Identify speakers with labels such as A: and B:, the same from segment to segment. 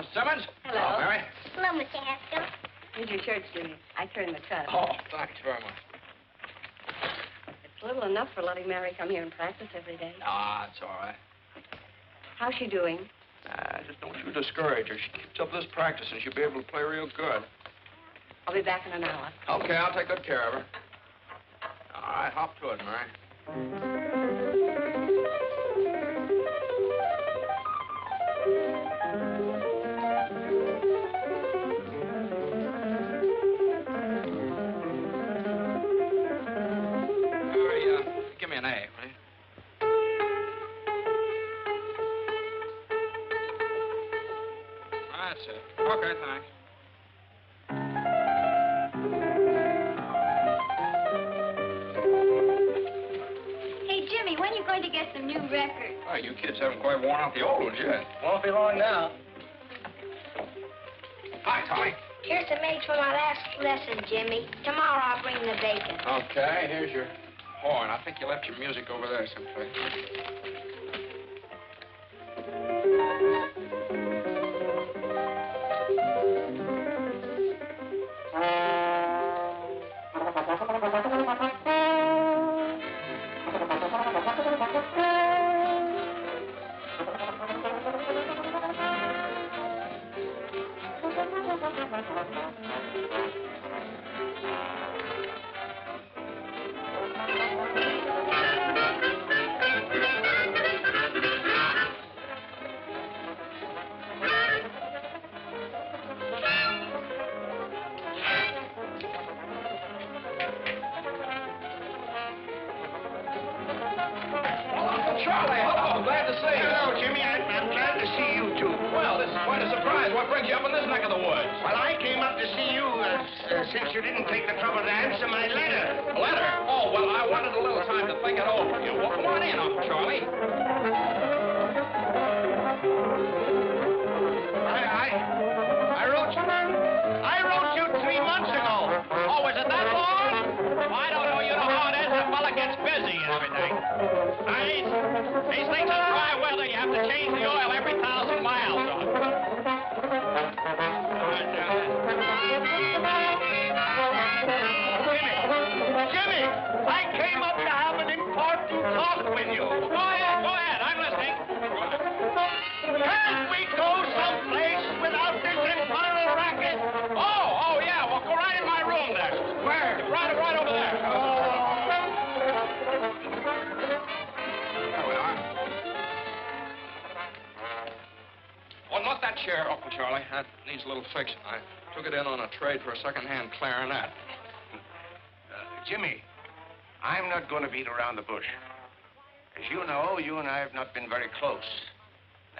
A: Miss Simmons.
B: Hello.
A: Hello, Mary.
C: Hello, Mr. Haskell.
B: Here's your shirts, Jimmy. I turned the cut.
A: Oh, thanks very much.
B: It's little enough for letting Mary come here and practice every day.
A: Ah, it's all right.
B: How's she doing?
A: Just don't you discourage her. She keeps up this practice and she'll be able to play real good.
B: I'll be back in an hour.
A: Okay, I'll take good care of her. All right, hop to it, Mary. Give me an A, will you? That's it. Okay, thanks.
C: Hey, Jimmy, when are you going to get some new records?
A: Oh, you kids haven't quite worn out the old ones yet.
D: Won't be long now.
A: Hi, Tommy.
C: Here's some eggs for my last lesson, Jimmy. Tomorrow I'll bring the bacon.
A: Okay, here's your horn. I think you left your music over there someplace.
D: Since you didn't take the trouble to answer my letter.
A: A letter? Oh, well, I wanted a little time to think it over. You come on in, Uncle Charlie.
D: I wrote you 3 months ago.
A: Oh, is it that long? Well, I don't know. You know how it is. The fella gets busy and everything. These things are dry weather. You have to change the oil every 1,000 miles.
D: Jimmy, I came up to have an important talk with you.
A: Go ahead. I'm listening.
D: Can't we go someplace without this infernal racket?
A: Oh, yeah. Well, go right in my room there.
D: Where?
A: Right over there. There we are. Oh, not that chair, Uncle Charlie. That needs a little fixing. I took it in on a trade for a second-hand clarinet.
D: Jimmy, I'm not going to beat around the bush. As you know, you and I have not been very close.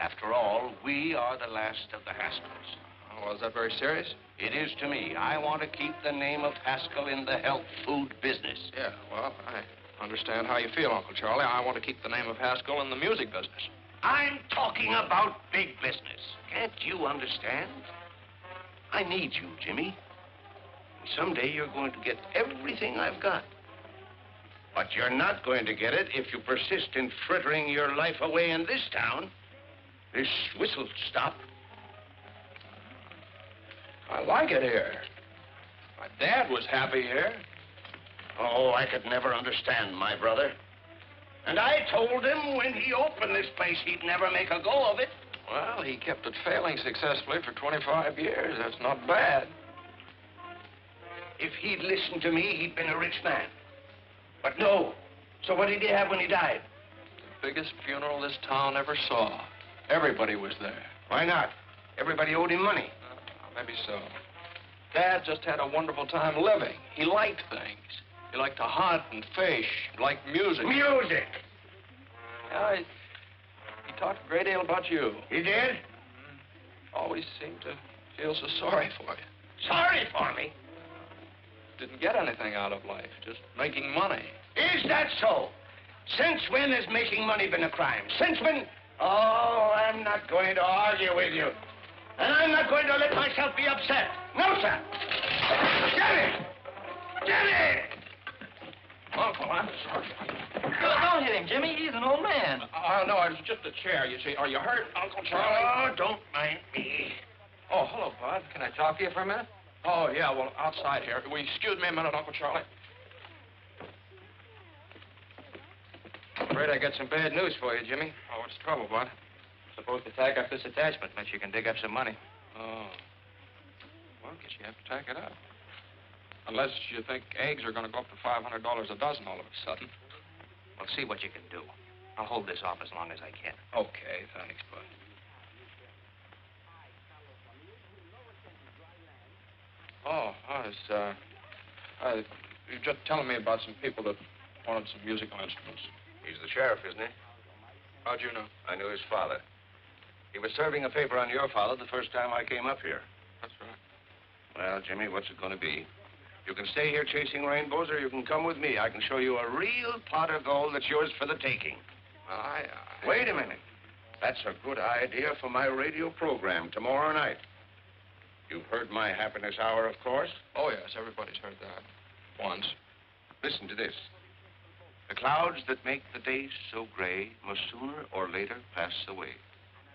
D: After all, we are the last of the Haskells.
A: Oh, well, is that very serious?
D: It is to me. I want to keep the name of Haskell in the health food business.
A: Yeah, well, I understand how you feel, Uncle Charlie. I want to keep the name of Haskell in the music business.
D: I'm talking about big business. Can't you understand? I need you, Jimmy. Someday you're going to get everything I've got. But you're not going to get it if you persist in frittering your life away in this town. This whistle stop.
E: I like it here. My dad was happy here.
D: Oh, I could never understand my brother. And I told him when he opened this place, he'd never make a go of it.
E: Well, he kept it failing successfully for 25 years. That's not bad.
D: If he'd listened to me, he'd been a rich man. But no. So what did he have when he died?
E: The biggest funeral this town ever saw. Everybody was there.
D: Why not? Everybody owed him money.
E: Maybe so. Dad just had a wonderful time living. He liked things. He liked to hunt and fish. He liked music.
D: Music!
E: Yeah, he talked a great deal about you.
D: He did?
E: Always seemed to feel so sorry for you.
D: Sorry for me?
E: Didn't get anything out of life, just making money.
D: Is that so? Since when has making money been a crime? Since when? Oh, I'm not going to argue with you. And I'm not going to let myself be upset. No, sir. Jenny! Jenny!
E: Uncle, I'm sorry.
F: Don't hit him, Jimmy. He's an old man.
E: No, it's just a chair, you see. Are you hurt, Uncle Charlie?
D: Oh, don't mind me.
E: Oh, hello, Bud. Can I talk to you for a minute? Oh, yeah, well, outside here. Will you excuse me a minute, Uncle Charlie?
F: Afraid I got some bad news for you, Jimmy.
E: Oh, what's the trouble, Bud?
F: Supposed to tack up this attachment, unless you can dig up some money.
E: Oh. Well, I guess you have to tack it up. Unless you think eggs are going to go up to $500 a dozen all of a sudden.
F: Well, see what you can do. I'll hold this off as long as I can.
E: Okay, thanks, Bud. Oh, you were just telling me about some people that wanted some musical instruments.
D: He's the sheriff, isn't he?
E: How'd you know?
D: I knew his father. He was serving a paper on your father the first time I came up here.
E: That's right.
D: Well, Jimmy, what's it going to be? You can stay here chasing rainbows, or you can come with me. I can show you a real pot of gold that's yours for the taking.
E: Well,
D: Wait a minute. That's a good idea for my radio program tomorrow night. You've heard my happiness hour, of course.
E: Oh, yes, everybody's heard that. Once.
D: Listen to this. The clouds that make the days so gray must sooner or later pass away.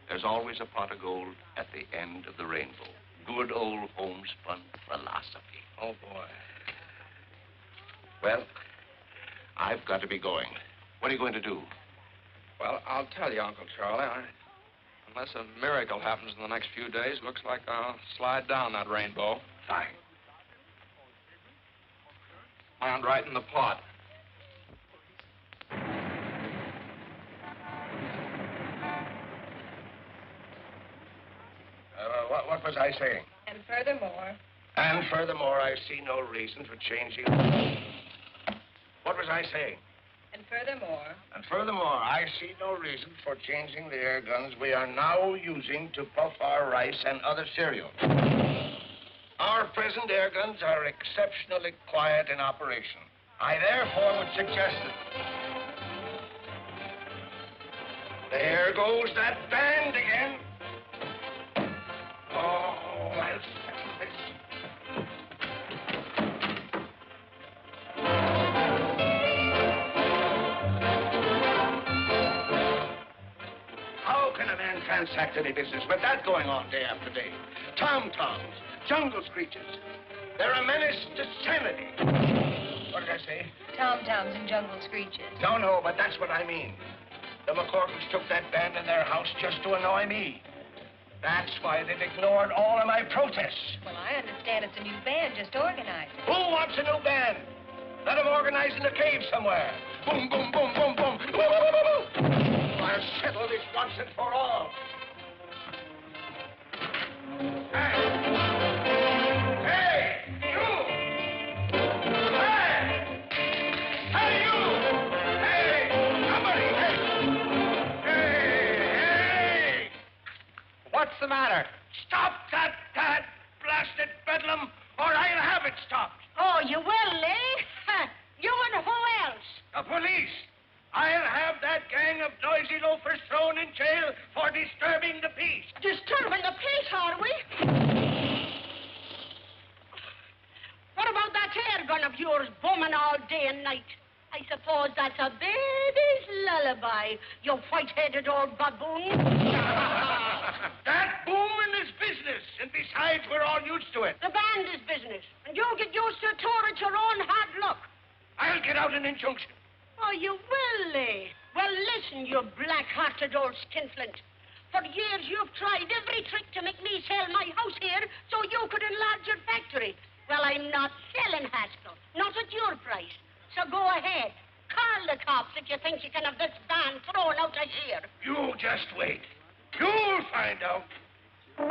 D: There's always a pot of gold at the end of the rainbow. Good old homespun philosophy.
E: Oh, boy.
D: Well, I've got to be going. What are you going to do?
E: Well, I'll tell you, Uncle Charlie. Unless a miracle happens in the next few days, looks like I'll slide down that rainbow.
D: Fine.
E: Land right in the pot.
D: What was I saying?
B: And furthermore...
D: And furthermore, I see no reason for changing... What was I saying?
B: And furthermore...
D: And furthermore, I see no reason for changing the air guns we are now using to puff our rice and other cereal. Our present air guns are exceptionally quiet in operation. I therefore would suggest that... There goes that band again. Oh, I'll settle this. How can a man transact any business with that going on day after day? Tom-toms, jungle screeches. They're a menace to sanity. What did I say?
B: Tom-toms and jungle screeches.
D: No, but that's what I mean. The McCorkins took that band in their house just to annoy me. That's why they've ignored all of my protests.
B: Well, I understand it's a new band just organized.
D: Who wants a new band? Let them organize in the cave somewhere. Boom, boom, boom, boom, boom. Woo, woo, woo, woo. I'll settle this once and for all. Hey! Hey! You! Hey! Hey, you! Hey! Somebody! Hey!
F: What's the matter?
D: Stop that blasted bedlam, or I'll have it stopped.
C: Oh, you will, eh? You and who else?
D: The police. I'll have that gang of noisy loafers thrown in jail for disturbing the peace.
C: Disturbing the peace, are we? What about that air gun of yours booming all day and night? I suppose that's a baby's lullaby, you white-headed old baboon. just a tour at your own hard luck.
D: I'll get out an injunction.
C: Oh, you will, eh? Well, listen, you black-hearted old skinflint. For years, you've tried every trick to make me sell my house here so you could enlarge your factory. Well, I'm not selling Haskell. Not at your price. So go ahead. Call the cops if you think you can have this van thrown out of here.
D: You just wait. You'll find out.
C: Go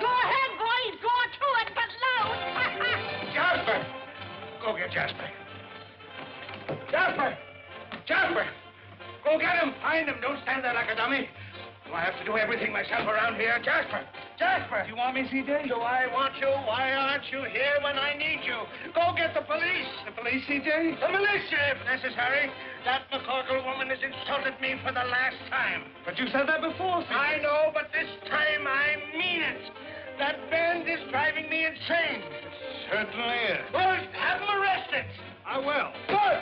C: ahead, boys. Go to it, but loud.
D: Jasper! Go get Jasper. Jasper! Jasper! Go get him. Find him. Don't stand there like a dummy. Do I have to do everything myself around here? Jasper! Jasper!
G: You want me, C.J.?
D: Do I want you? Why aren't you here when I need you? Go get the police.
G: The police, C.J.?
D: The militia, if necessary. That McCorkle woman has insulted me for the last time.
G: But you said that before, C.J.
D: I know, but this time I mean it. That band is driving me insane.
G: Certainly is.
D: Well, have them arrested.
G: I will.
D: Good.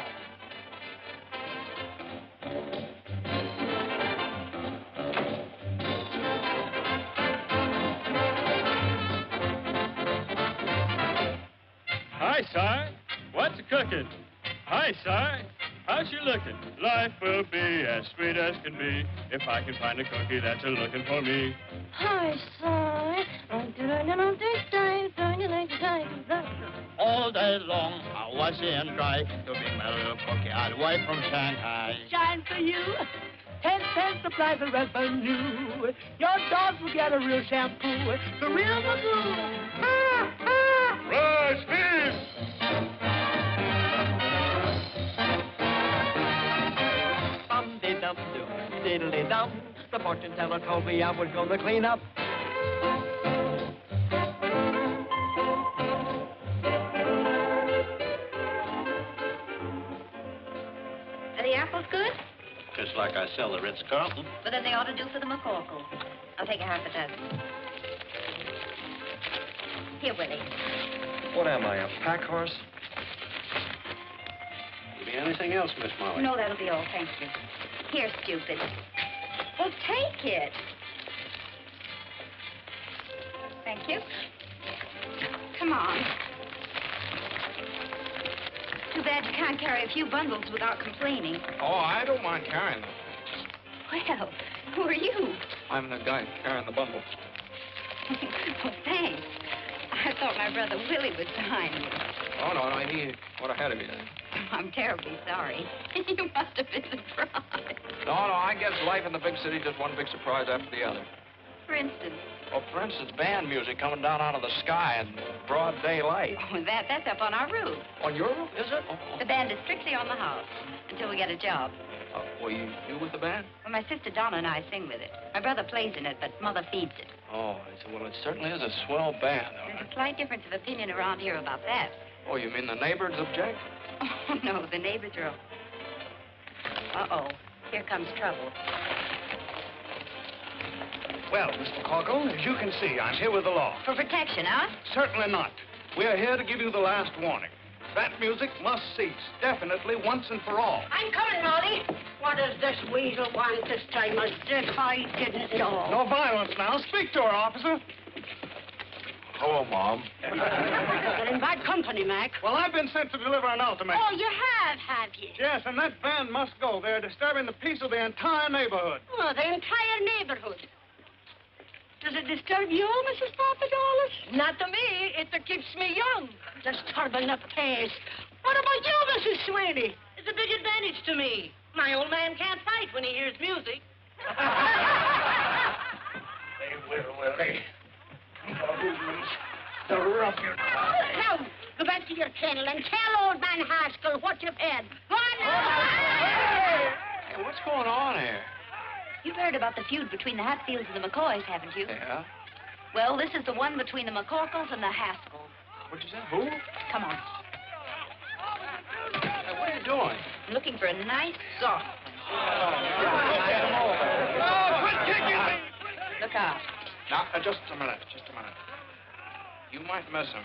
H: Hi, Si. What's cooking? Hi, Si. How's you looking? Life will be as sweet as can be if I can find a cookie that's a-looking for me.
B: Hi, Si.
I: All day long, I was and dry to be my little cookie all the way from Shanghai.
J: Shine for you. 10 cents supply the revenue. Your dogs will get a real shampoo. The real Magoo.
H: Rise, peace!
J: Bum-de-dum-dum, diddly-dum. The fortune teller told me I was gonna clean up.
B: Are the apples good?
I: Just like I sell the Ritz-Carlton.
B: Well, then they ought to do for the McCorkle. I'll take a half a dozen. Here, Willie.
E: What am I, a pack horse?
F: Maybe anything else, Miss Molly?
B: No, that'll be all, thank you. Here, stupid. Well, take it. Thank you. Come on. Too bad you can't carry a few bundles without complaining.
E: Oh, I don't mind carrying them.
B: Well, who are you?
E: I'm the guy carrying the bundle.
B: Well, thanks. I thought my brother Willie was behind you.
E: Oh, no, he went ahead of me then.
B: I'm terribly sorry. You must have been surprised.
E: No, I guess life in the big city just one big surprise after the other.
B: For instance?
E: Well, for instance, band music coming down out of the sky in broad daylight.
B: Oh, that's up on our roof.
E: On your roof, is it? Oh.
B: The band is strictly on the house until we get a job.
E: Well, you with the band?
B: Well, my sister Donna and I sing with it. My brother plays in it, but Mother feeds it.
E: Oh, I said, well, it certainly is a swell band.
B: There's a slight difference of opinion around here about that.
E: Oh, you mean the neighbors object?
B: Oh, no, the neighbors are... Uh-oh, here comes trouble.
G: Well, Mr. McCorkle, as you can see, I'm here with the law.
B: For protection, huh?
G: Certainly not. We are here to give you the last warning. That music must cease, definitely, once and for all.
C: I'm coming, Molly. What does this weasel want this time? As if I didn't know.
G: No violence now. Speak to her, officer.
E: Hello, Mom.
C: You're in bad company, Mac.
G: Well, I've been sent to deliver an ultimatum.
C: Oh, you have you?
G: Yes, and that band must go. They're disturbing the peace of the entire neighborhood.
C: Oh, the entire neighborhood. Does it disturb you, Mrs. Papadolus? Not to me. It keeps me young. Disturbing the peace. What about you, Mrs. Sweeney?
K: It's a big advantage to me. My old man can't fight when he hears music.
D: They will they? The ruffian.
C: Now, go back to your kennel and tell old man Haskell what you've had. Go on now.
E: Hey, what's going on here?
B: You've heard about the feud between the Hatfields and the McCoys, haven't you?
E: Yeah?
B: Well, this is the one between the McCorkles and the Haskells.
E: What'd you say? Who?
B: Come on.
E: Hey, what are you doing?
B: I'm looking for a nice, soft
G: Quit kicking me!
B: Look out.
E: Now, just a minute. You might miss him.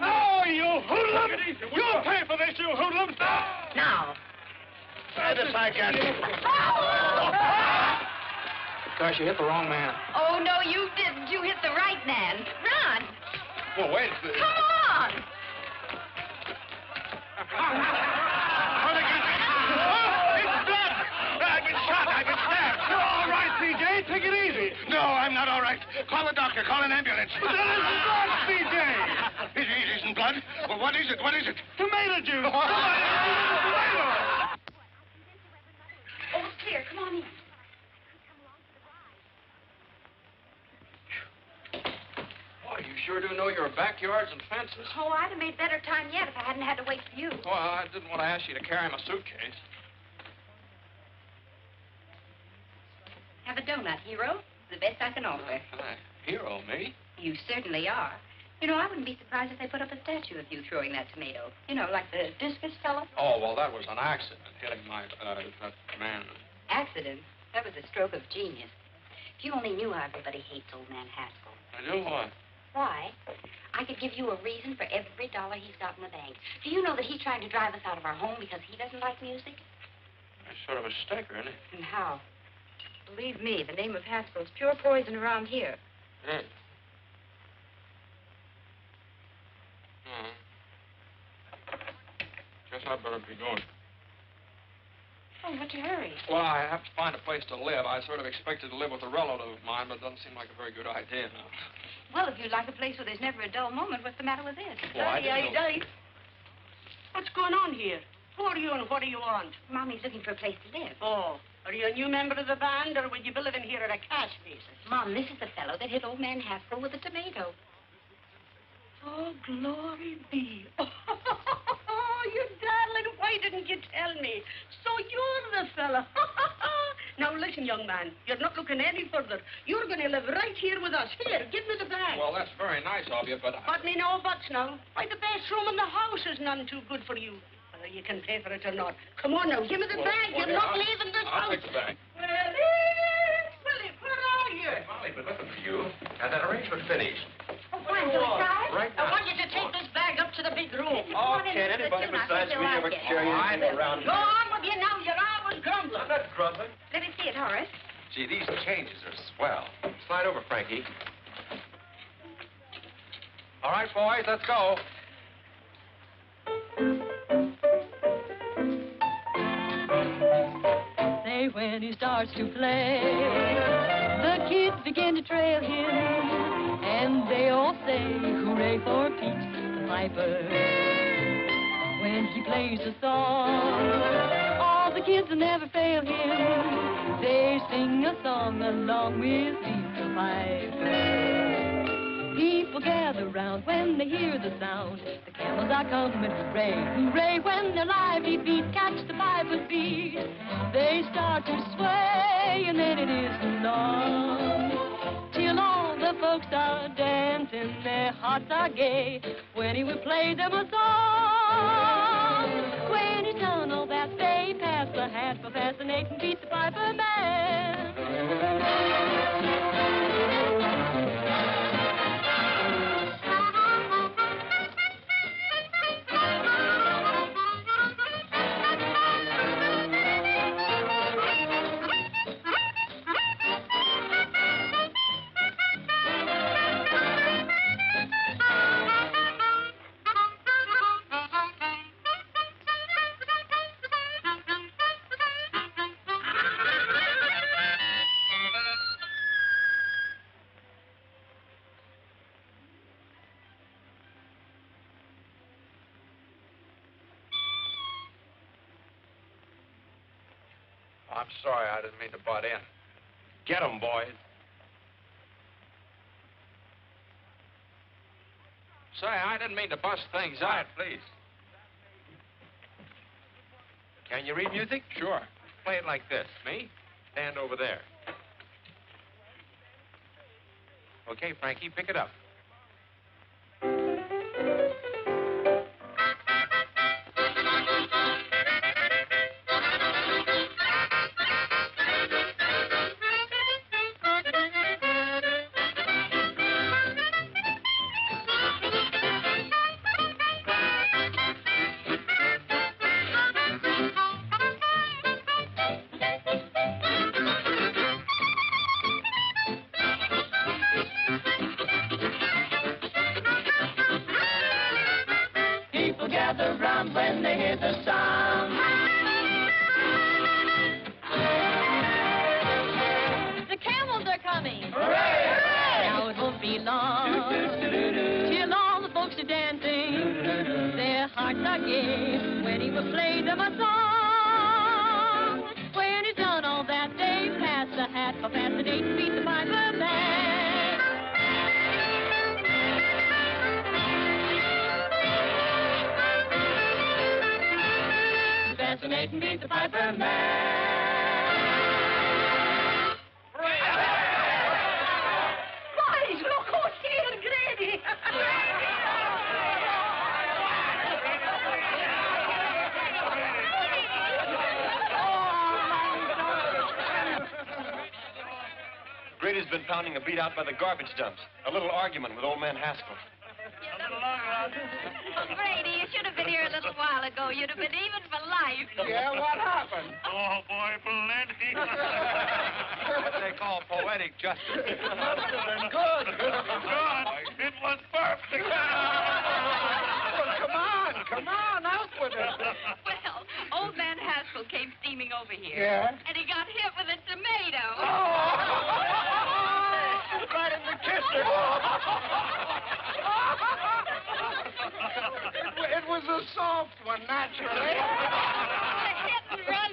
G: Oh, you hoodlums! You'll pay for this, you hoodlums!
C: Now.
D: Try this, I got you.
E: Gosh, you hit the wrong man.
B: Oh, no, you didn't. You hit the right man. Run.
E: Well, wait.
B: Come on.
D: It's blood! I've been shot. I've been stabbed.
G: You're all right, C.J. Take it easy.
D: No, I'm not all right. Call the doctor. Call an ambulance.
G: But that isn't blood, C.J.
D: It isn't blood? Well, what is it? What is it?
G: Tomato juice.
B: Oh, it's clear. Come on in.
E: Boy, you sure do know your backyards and fences.
B: Oh, I'd have made better time yet if I hadn't had to wait for you.
E: Well, I didn't want to ask you to carry my suitcase.
B: Have a donut, hero. The best I can offer.
E: Hero, me?
B: You certainly are. You know, I wouldn't be surprised if they put up a statue of you throwing that tomato. You know, like the discus fellow.
E: Oh, well, that was an accident, hitting my, that man.
B: Accident? That was a stroke of genius. If you only knew how everybody hates old man Haskell.
E: I do what?
B: Why? I could give you a reason for every dollar he's got in the bank. Do you know that he's trying to drive us out of our home because he doesn't like music?
E: That's sort of a sticker, isn't it?
B: And how? Believe me, the name of Haskell's pure poison around here.
E: Hmm. Guess I'd better be going.
B: Oh, what's your hurry?
E: Well, I have to find a place to live. I sort of expected to live with a relative of mine, but it doesn't seem like a very good idea now.
B: Well, if you'd like a place where there's never a dull moment, what's the matter with this?
E: Well, I didn't know...
C: What's going on here? Who are you and what do you want?
B: Mommy's looking for a place to live.
C: Oh, are you a new member of the band, or will you be living here at a cash basis?
B: Mom, this is the fellow that hit old man Haskell with a tomato.
C: Oh, glory be. Oh, you darling, why didn't you tell me? So you're the fella. Now, listen, young man, you're not looking any further. You're going to live right here with us. Here, give me the bag.
E: Well, that's very nice of you, but...
C: But me no buts now. Why, the best room in the house is none too good for you. Whether you can pay for it or not. Come on now, give me the bag. You're not leaving this
E: I'll
C: house.
E: take the bag.
C: Willie, where are you?
F: Hey, Molly, been looking for you. Had that arrangement finished.
B: Oh, fine, do we try?
F: Right
C: I
F: now.
C: want you to take this bag up to the big room.
F: Oh, can't anybody besides me ever carry anything around?
C: Go on with you now. You're always grumbling.
F: I'm not grumbling.
B: Let me see it, Horace.
F: Gee, these changes are swell. Slide over, Frankie. All right, boys, let's go.
L: Say, when he starts to play, the kids begin to trail him, and they all say, hooray for Pete the Piper. When he plays a song, all the kids will never fail him. They sing a song along with Pete the Piper. People gather round when they hear the sound. The camels are coming, hooray, hooray. When their lively feet catch the piper's beat, they start to sway, and then it isn't long till all the folks are dancing, their hearts are gay, when he would play them a song. When he's done all that, they pass the hat for fascinating Pete the Piper Man.
F: I'm sorry, I didn't mean to butt in. Get 'em, boys.
E: Say, I didn't mean to bust things
F: Quiet,
E: up.
F: please. Can you read music?
E: Sure.
F: Play it like this.
E: Me?
F: Stand over there. Okay, Frankie, pick it up.
L: gather round when they hear the sound. The camels are coming.
J: Hooray! Hooray!
L: Now it won't be long till all the folks are dancing. Their hearts are gay when he will play them a song. When he's done all that, they pass the hat for past the date to beat the piper man. Fascinating, beat the piper man.
C: Boys, look who's here, Grady.
M: Grady's been pounding a beat out by the garbage dumps. A little argument with old man Haskell.
B: Oh, Grady, you should have been here a little while ago. You'd have been even for life.
G: Yeah, what happened?
H: Oh, boy, plenty.
E: What they call poetic justice.
G: It must have been good.
H: God, it was perfect.
G: Well, come on, out with it.
B: Well, old man Haskell came steaming over here.
G: Yeah?
B: And he got hit with a tomato.
G: Right in the kisser. It was a soft one, naturally.
B: A hit and run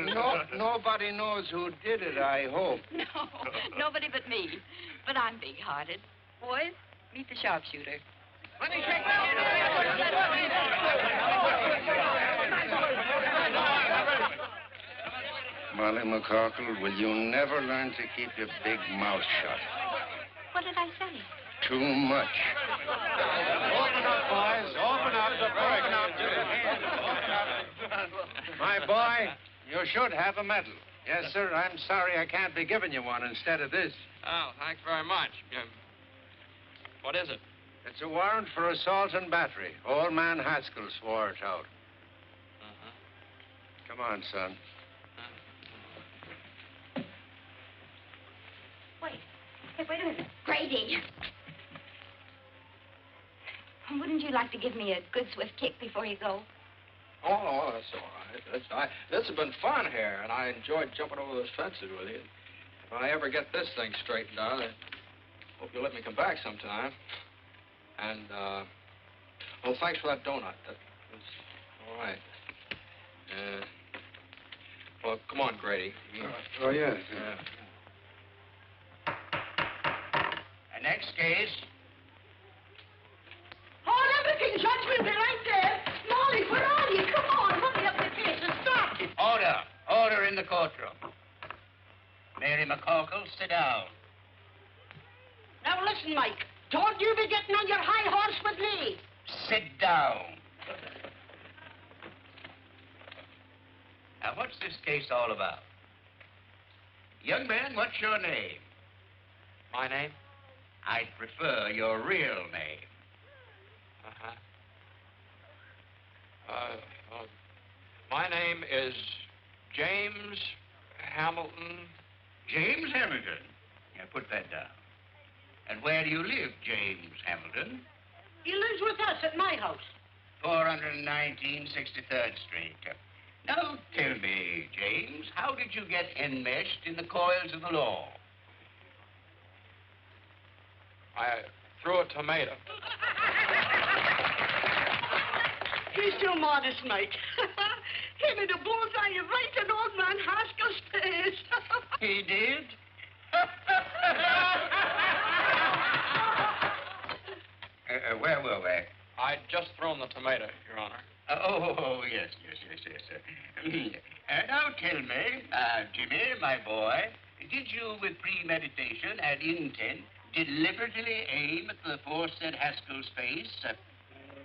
B: car.
D: Nobody knows who did it, I hope.
B: No, nobody but me. But I'm big-hearted. Boys, meet the sharpshooter.
G: Let me shake
D: Molly McCorkle, will you never learn to keep your big mouth shut?
B: What did I say?
D: Too much.
G: Open up, boys. Open up. Open up. My boy, you should have a medal. Yes, sir. I'm sorry I can't be giving you one instead of this.
E: Oh, thanks very much. What is it?
G: It's a warrant for assault and battery. Old man Haskell swore it out. Come on, son.
B: Wait a minute. Grady. Wouldn't you like to give me a good swift kick before you go?
E: Oh, that's all right. This has been fun here, and I enjoyed jumping over those fences with you. If I ever get this thing straightened out, I hope you'll let me come back sometime. And, well, thanks for that donut. That was all right. Well, come on, Grady.
D: Oh, yes.
E: Yeah.
D: The next case.
C: Hold everything, Judge. We'll be right there. Molly, where are you? Come on, hurry up the case and start it.
D: Order. Order in the courtroom. Mary McCorkle, sit down.
C: Now listen, Mike. Don't you be getting on your high horse with me.
D: Sit down. Now, what's this case all about? Young man, what's your name?
E: My name?
D: I'd prefer your real name.
E: My name is James Hamilton.
D: James Hamilton? Yeah, put that down. And where do you live, James Hamilton?
C: He lives with us at my house.
D: 419 63rd Street. Now, tell me, James, how did you get enmeshed in the coils of the law?
E: I threw a tomato.
C: He's too modest, Mike. He made a bullseye right in old man Haskell's face.
D: He did? Where were we?
E: I'd just thrown the tomato, Your Honor.
D: Yes. Now tell me, Jimmy, my boy, did you, with premeditation and intent, deliberately aim at the aforesaid Haskell's face?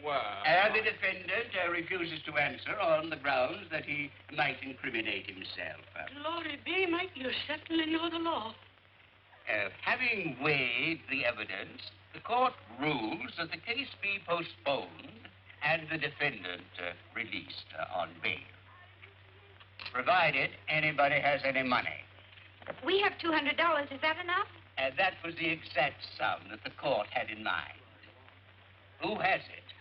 E: Well...
D: The defendant refuses to answer on the grounds that he might incriminate himself.
C: Glory be, Mike, you certainly know the law.
D: Having weighed the evidence, the court rules that the case be postponed and the defendant released on bail, provided anybody has any money.
B: We have $200. Is that enough?
D: That was the exact sum that the court had in mind.
N: Who has it?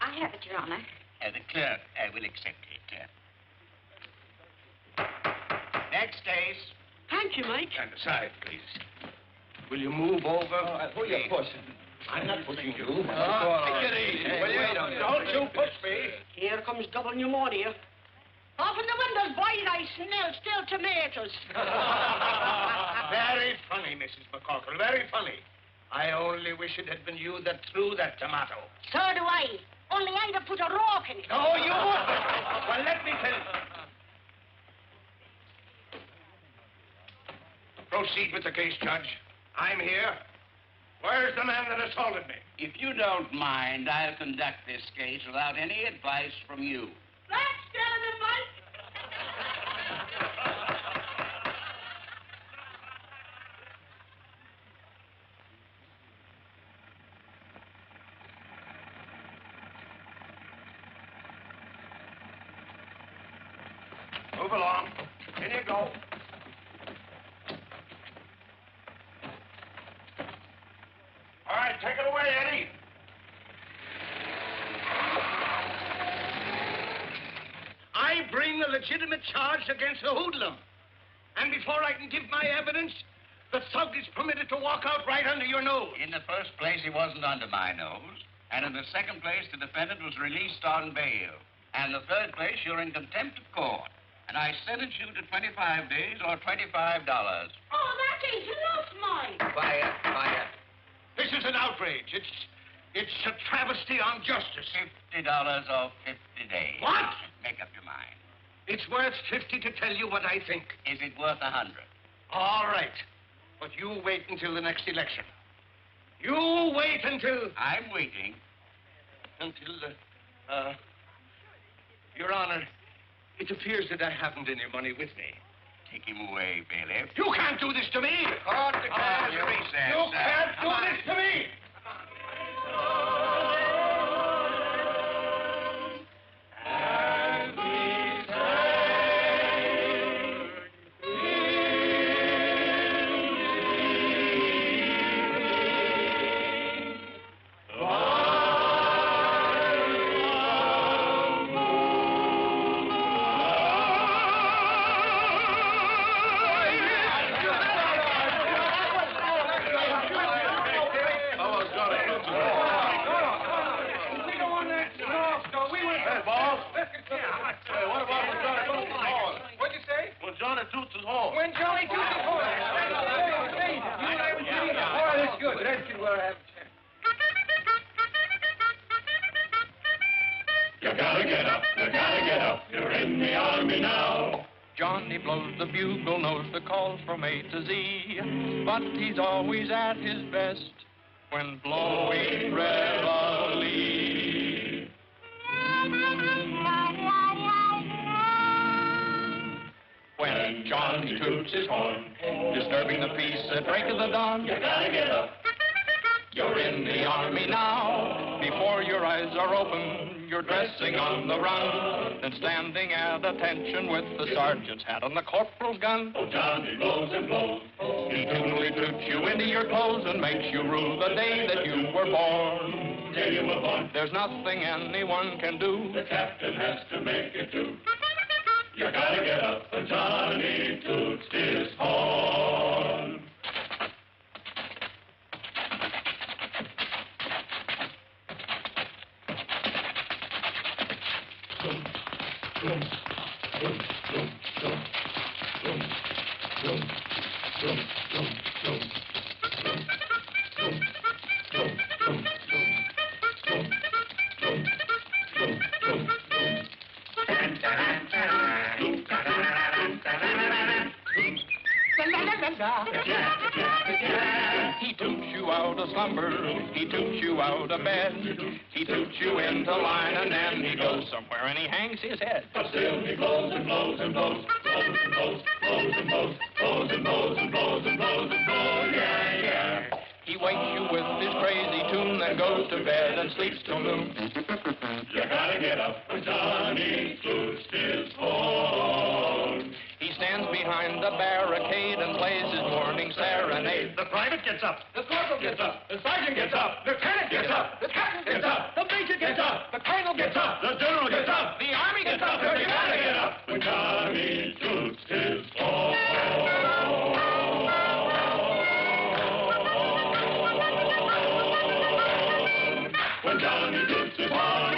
B: I have it, Your Honor.
N: The clerk will accept it. Next case.
C: Thank you, Mike.
D: Stand aside, please. Will you move over?
E: Who you pushing?
D: I'm not pushing you.
E: Take it easy.
D: Don't you push me.
C: Here comes double pneumonia. Open the windows wide, I smell still tomatoes.
D: Very funny, Mrs. McCorkle, very funny. I only wish it had been you that threw that tomato.
C: So do I. Only I'd have put a rock in it.
D: No, you wouldn't. Well, let me finish. Proceed with the case, Judge. I'm here. Where's the man that assaulted me?
N: If you don't mind, I'll conduct this case without any advice from you.
C: That's telling him, Mike.
D: Move along. In you go. All right, take it away, Eddie. I bring a legitimate charge against the hoodlum. And before I can give my evidence, the thug is permitted to walk out right under your nose.
N: In the first place, he wasn't under my nose. And in the second place, the defendant was released on bail. And in the third place, you're in contempt of court. And I sentence you to 25 days or $25.
C: Oh, that ain't enough, Mike.
N: Quiet, quiet.
D: This is an outrage. It's a travesty on justice.
N: $50 or 50 days.
D: What?
N: Make up your mind.
D: It's worth 50 to tell you what I think.
N: Is it worth 100?
D: All right. But you wait until the next election. You wait until...
N: I'm waiting.
D: Until, Your Honor, it appears that I haven't any money with me.
N: Take him away, bailiff.
D: You can't do this to me!
N: Court declares recess.
D: You can't do this to me!
O: Johnny blows the bugle, knows the calls from A to Z, but he's always at his best when blowing reveille. When Johnny toots his horn, disturbing the peace at break of the dawn, you gotta get up. You're in the army now. Before your eyes are open, you're dressing on the run, and standing at attention with the sergeant's hat on the corporal's gun. Oh, Johnny blows and blows. He tunely toots you into your clothes and makes you rue the day that you were born. Day you were born. There's nothing anyone can do. The captain has to make it do. You gotta get up, and Johnny toots his horn. He toots you out of slumber, he toots you out of bed, he toots you into line, and then he goes somewhere and he hangs his head. But still he blows and blows and blows, blows and blows, blows and blows, blows and blows and blows and blows and blows, yeah, yeah. He wakes you with his crazy tune, then goes to bed and sleeps till noon. You gotta get up when Johnny toots his horn. He stands behind the barricade and plays his morning serenade.
G: The private gets up.
O: The corporal gets up.
G: The sergeant gets up. The lieutenant gets up.
O: The captain gets up.
G: The major gets up.
O: The colonel gets up.
G: The general gets up.
O: The army gets up.
G: Everybody get up.
H: When Johnny toots his horn. When Johnny toots his horn.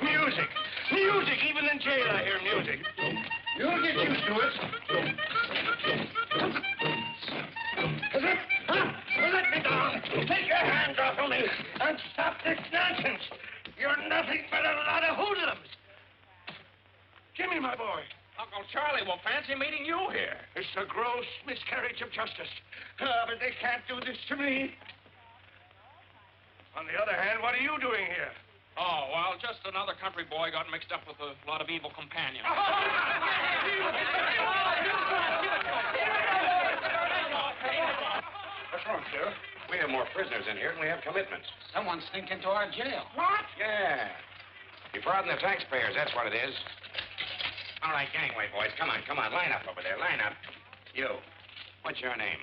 D: Music! Music! Even in jail I hear music. You'll get used to it. Let me down. Take your hands off of me and stop this nonsense. You're nothing but a lot of hoodlums. Jimmy, my boy.
F: Uncle Charlie will fancy meeting you here.
D: It's a gross miscarriage of justice. But they can't do this to me. On the other hand, what are you doing here?
F: Oh, well, just another country boy got mixed up with a lot of evil companions.
M: What's wrong, sir? We have more prisoners in here and we have commitments.
N: Someone sneaked into our jail.
C: What?
M: Yeah. Defrauding the taxpayers, that's what it is. All right, gangway, boys. Come on, come on. Line up over there. Line up. You. What's your name?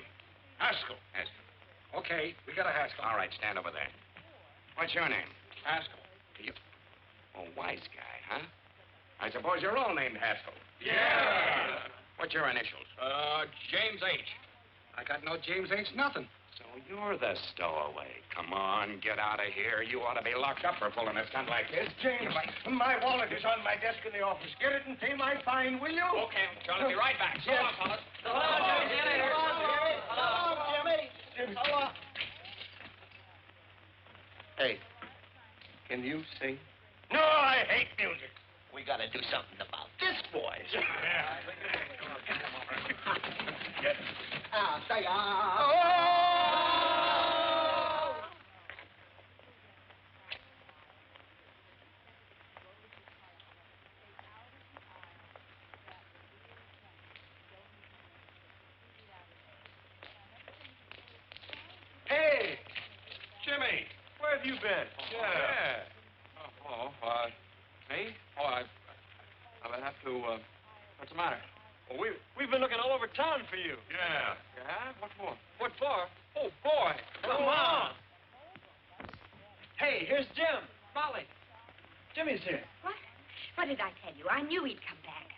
D: Haskell.
M: Haskell.
N: Okay, we got a Haskell.
M: All right, stand over there. What's your name?
F: Haskell.
M: You. Oh, wise guy, huh? I suppose you're all named Haskell.
F: Yeah.
M: What's your initials?
F: James H.
N: I got no James H. nothing.
M: So you're the stowaway. Come on, get out of here. You ought to be locked up for pulling a stunt like this.
D: James, my wallet is on my desk in the office. Get it and pay my fine, will you?
F: Okay, Uncle Charlie, be right back. So long, fellas.
D: Jimmy. Hey, can you sing? No, I hate music. We gotta do something about this, boys.
F: Hey, Jimmy, where have you been?
M: Yeah.
F: Me? Oh, I have to, what's the matter?
H: Well, we've been looking all over town for you.
M: Yeah.
F: Yeah? What for?
H: What for?
F: Oh, boy.
H: Come on. Hey, here's Jim. Molly. Jimmy's here.
B: What? What did I tell you? I knew he'd come back.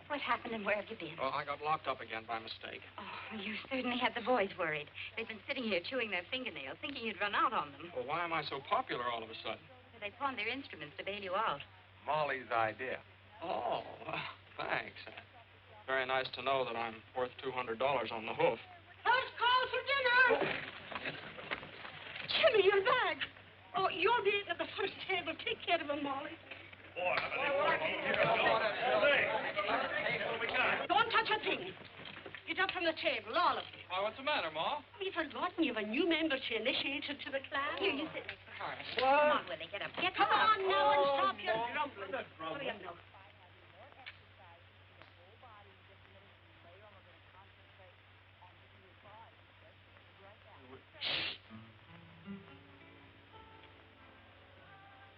B: What happened and where have you been?
F: Well, I got locked up again by mistake.
B: Oh, you certainly had the boys worried. They've been sitting here chewing their fingernails, thinking you'd run out on them.
F: Well, why am I so popular all of a sudden?
B: They pawned their instruments to bail you out.
F: Molly's idea. Oh, thanks. Very nice to know that I'm worth $200 on the hoof.
C: First call for dinner. Jimmy, you're back. Oh, you'll be at the first table. Take care of him, Molly. Don't touch a thing. Get up from the table, all of you.
F: Why, what's the matter, Ma?
C: Have you forgotten you have a new member to initiate to the class?
B: Here, you sit next to Horace.
C: What?
B: Come on, Willie, get up.
C: Come on now and stop your grumbling. Hurry up now.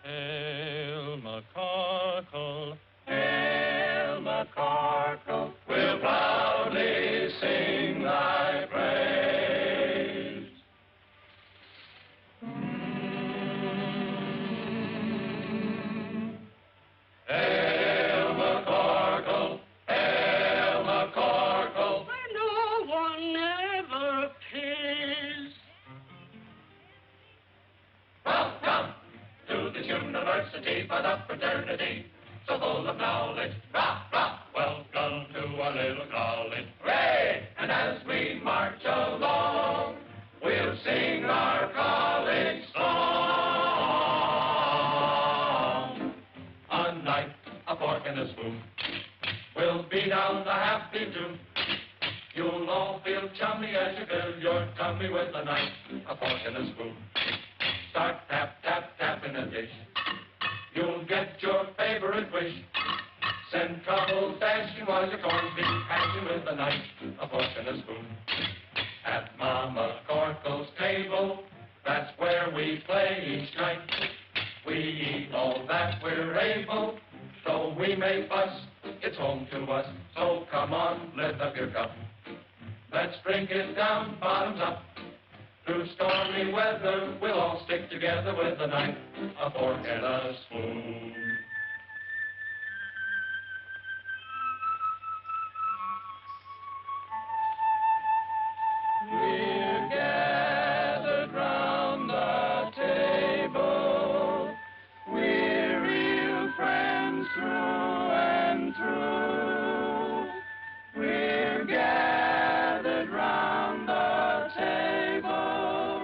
H: Hail McCarkle, hail McCarkle, we'll proudly sing thy praise. Hail McCarkle, hail McCarkle,
C: where no one ever pays.
H: Welcome to this university for the fraternity, so full of knowledge. Rah, rah, welcome to our little college. Hooray! And as we march along, we'll sing our college song. A knife, a fork, and a spoon. We'll be down the happy tune. You'll all feel chummy as you fill your tummy with a knife, a fork, and a spoon. Start tap, tap, tap in a dish. You'll get your favorite wish. Send trouble dashing while your corn's being hatching with a knife, a fork, and a spoon. At Mama Corkle's table, that's where we play each night. We eat all that we're able, though we may fuss, it's home to us. So come on, lift up your cup. Let's drink it down, bottoms up. Through stormy weather, we'll all stick together with a knife, a fork, and a spoon.
O: We're gathered round the table. We're real friends through and through. We're gathered round the table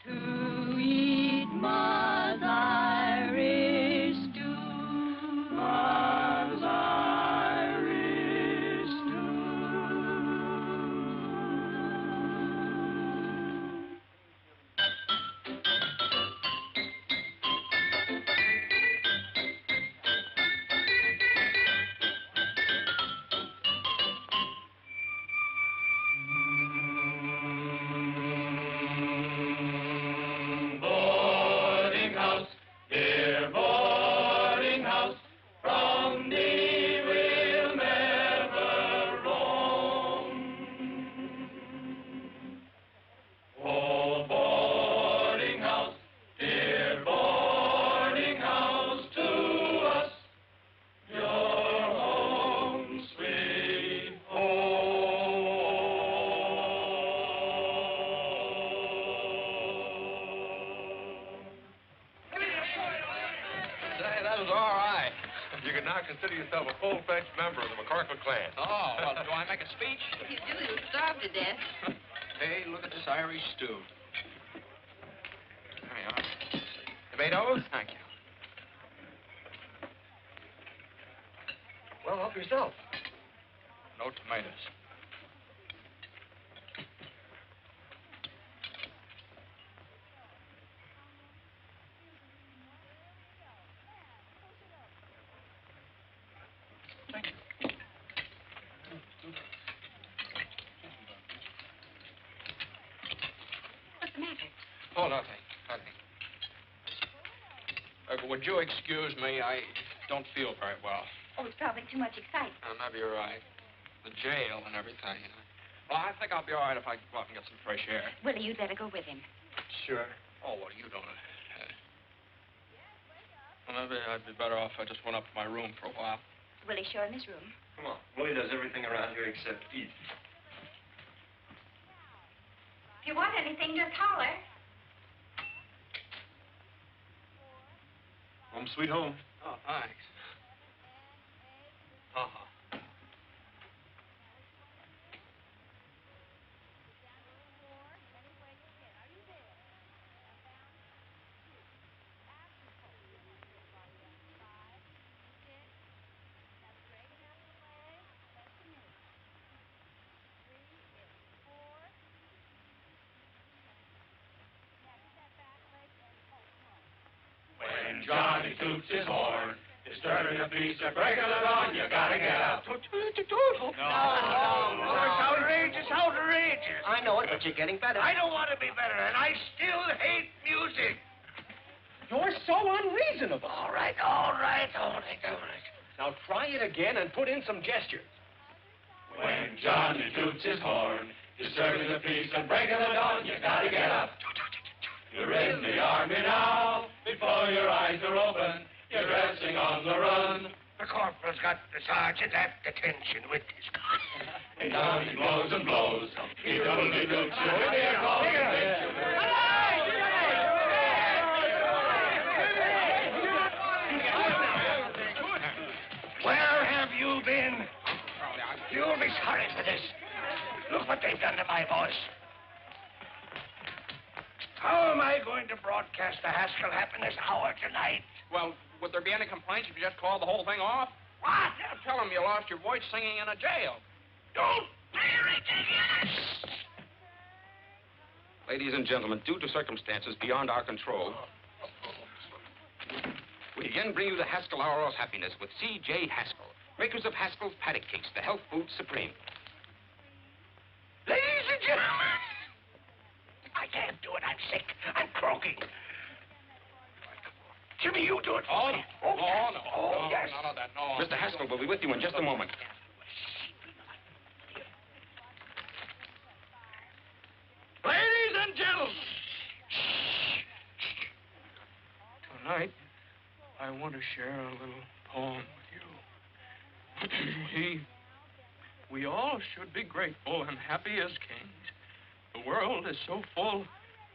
L: to eat Ma's Irish stew.
O: Ma's Irish
H: Boarding house, dear boarding house, from thee we'll never roam. Oh, boarding house, dear boarding house, to us your home, sweet
F: Say, that was all right.
P: You can now consider yourself a full-fledged member of the McCorkle clan.
F: Oh, well, do I make a speech?
B: If you do, you'll starve to death.
F: Hey, look at this Irish stew. There you are.
P: Tomatoes?
F: Thank you.
P: Well, help yourself.
F: No tomatoes.
B: What's the matter?
F: Oh, nothing. Nothing. Would you excuse me? I don't feel very well.
B: Oh, it's probably too much excitement.
F: Maybe you're right. The jail and everything. Well, I think I'll be all right if I go out and get some fresh air.
B: Willie, you'd better go with him.
F: Sure. Oh, well, you don't. Well, maybe I'd be better off if I just went up to my room for a while.
B: Willie's sure in his room.
P: Come on. Willie does everything around here except eat.
B: If you want anything, just holler.
P: Home sweet home.
F: Oh, thanks. Uh-huh.
H: When Johnny toots his horn, disturbing the peace of breaking the dawn, you gotta get up.
D: No. It's outrageous, outrageous.
Q: I know it, but you're getting better.
D: I don't want to be better, and I still hate music.
Q: You're so unreasonable.
D: All right.
Q: Now try it again and put in some gestures.
H: When Johnny toots his horn, disturbing the peace and breaking the dawn, you gotta get up. You're in the army now, before your eyes are open, you're dressing on the run.
D: The corporal's got the sergeant at detention with his gun.
H: And down he blows and blows. He double-dee doots you with the air calls and makes you
D: Where have you been? You'll be sorry for this. Look what they've done to my voice. How am I going to broadcast the Haskell Happiness Hour tonight?
F: Well, would there be any complaints if you just called the whole thing off?
D: What?
F: Yeah, tell them you lost your voice singing in a jail.
D: Don't be ridiculous.
M: Ladies and gentlemen, due to circumstances beyond our control, we again bring you the Haskell Hour of Happiness with C.J. Haskell, Makers of Haskell's Paddock Cakes, the health food supreme.
D: Ladies and gentlemen, I can't do it. I'm sick. I'm croaking. Jimmy, you do it for me. Yes.
F: None of that, no.
M: Mr. Haskell will be with you in just a moment.
D: Ladies and gentlemen.
F: Tonight, I want to share a little poem with you. We all should be grateful and happy as kings. The world is so full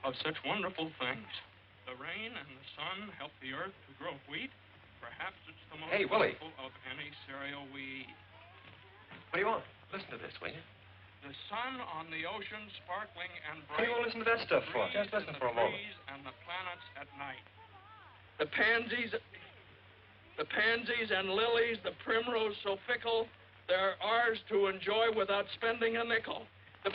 F: of such wonderful things. The rain and the sun help the earth to grow wheat. Perhaps it's the most
M: Willie.
F: wonderful of any cereal we eat.
P: What do you want? Listen to this, will you?
F: The sun on the ocean sparkling and
P: What
F: bright.
P: do you want to listen to that stuff for? Just listen for a moment.
F: Trees and the planets at night. The pansies and lilies, the primrose so fickle, they're ours to enjoy without spending a nickel. The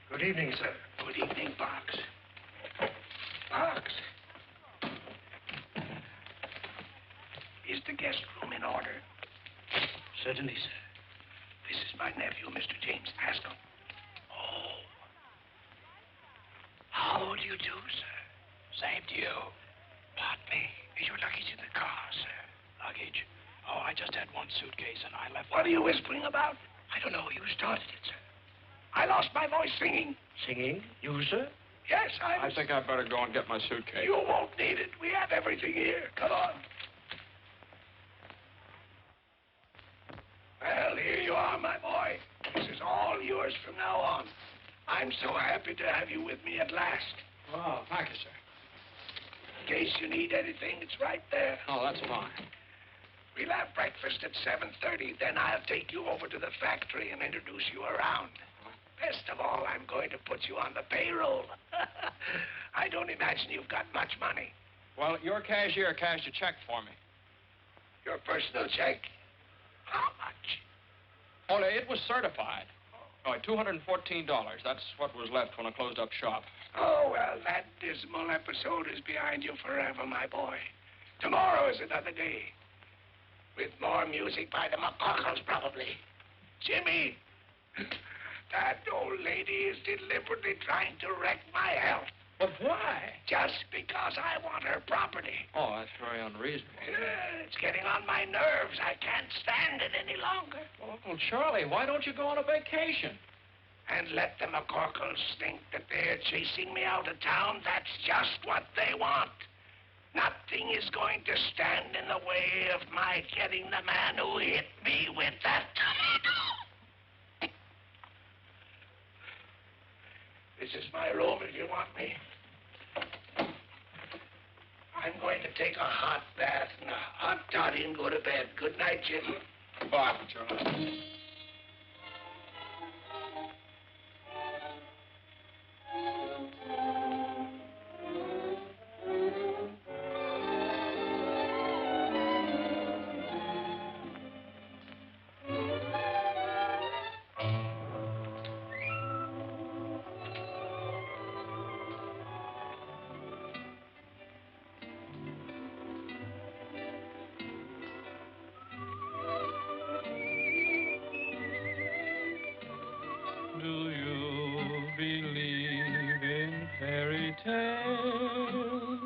D: Good evening, sir. Good evening, Box. Box. Is the guest room in order? Certainly, sir. This is my nephew, Mr. James Haskell. Oh. How do you do, sir? Same to you. Pardon me. Is your luggage in the car, sir? Luggage? Oh, I just had one suitcase and I left. What are you whispering about? I don't know. You started it, sir. I lost my voice singing. Singing? You, sir? Yes,
F: I think I'd better go and get my suitcase.
D: You won't need it. We have everything here. Come on. Well, here you are, my boy. This is all yours from now on. I'm so happy to have you with me at last.
F: Oh, thank you, sir.
D: In case you need anything, it's right there.
F: Oh, that's fine.
D: We'll have breakfast at 7:30. Then I'll take you over to the factory and introduce you around. Best of all, I'm going to put you on the payroll. I don't imagine you've got much money.
F: Well, your cashier cashed a check for me.
D: Your personal check? How much?
F: Oh, it was certified. Oh, $214. That's what was left when I closed up shop.
D: Oh, well, that dismal episode is behind you forever, my boy. Tomorrow is another day. With more music by the McCockles, probably. Jimmy, that old lady is deliberately trying to wreck my health.
F: But why?
D: Just because I want her property.
F: Oh, that's very unreasonable.
D: Yeah, it's getting on my nerves. I can't stand it any longer.
F: Well, Uncle Charlie, why don't you go on a vacation?
D: And let the McCorkles think that they're chasing me out of town. That's just what they want. Nothing is going to stand in the way of my getting the man who hit me with that tomato. This is my room if you want me. I'm going to take a hot bath and a hot toddy and go to bed. Good night, Jim.
F: Bye, Charlie.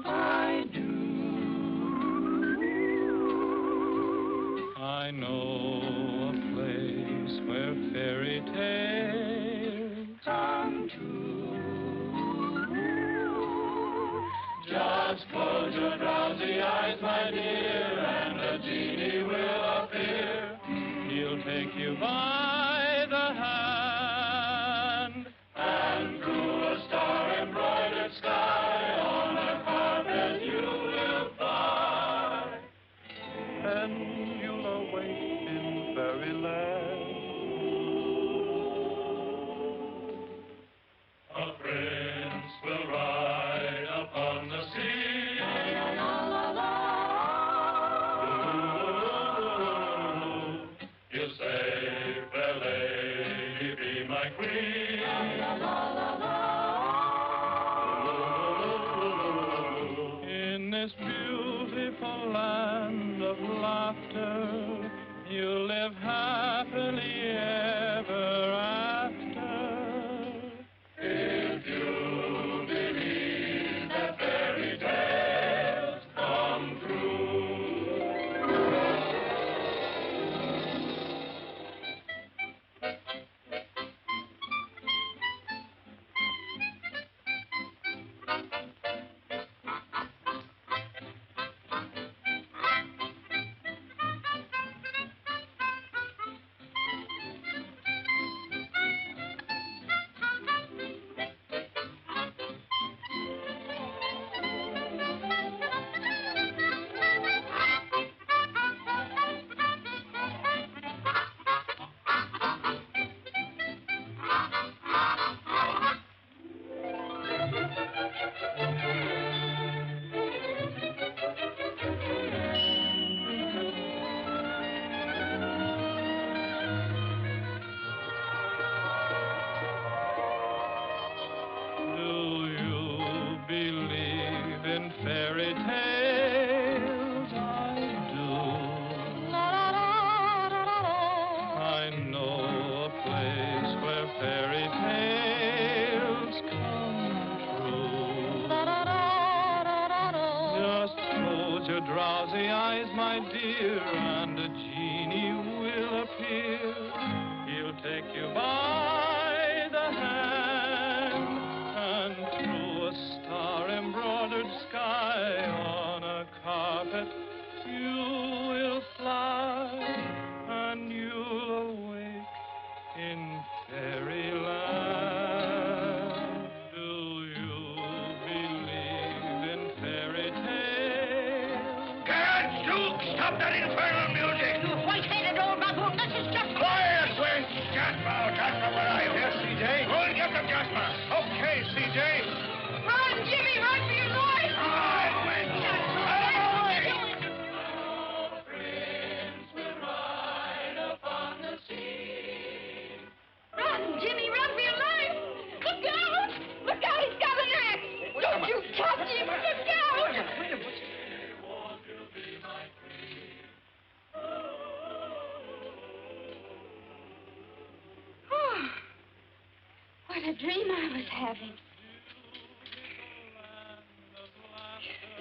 O: I do. I know a place where fairy tales come true. Just close your drowsy eyes, my dear, and a genie will appear. He'll take you by the hand and through a star-embroidered sky on a carpet you will fly. And you'll awake in fairyland. A prince will ride upon the sea. La, la, la, la. after. You'll live happily ever after.
H: If you believe that fairy tales come true.
O: Fairy tales, I do. I know a place where fairy tales come true. Just close your drowsy eyes, my dear, and a genie will appear. He'll take you by the hand and through a star-embroidered sky on a carpet you will fly, and you'll awake in fairyland. Do you believe in fairy tales?
D: Duke, stop that infernal music!
C: You white-headed old baboon, this is just...
D: Quiet, Wink! Jasper, where are you?
G: Yes, C.J.?
D: Go and get them, Jasper.
G: Okay, C.J.
C: Run, Jimmy, run for your life!
D: Run, Wink!
C: Run, Jimmy, run for your life! Look out! Look out, he's got an axe! Don't you touch him! Look out! Oh, what a dream I was having.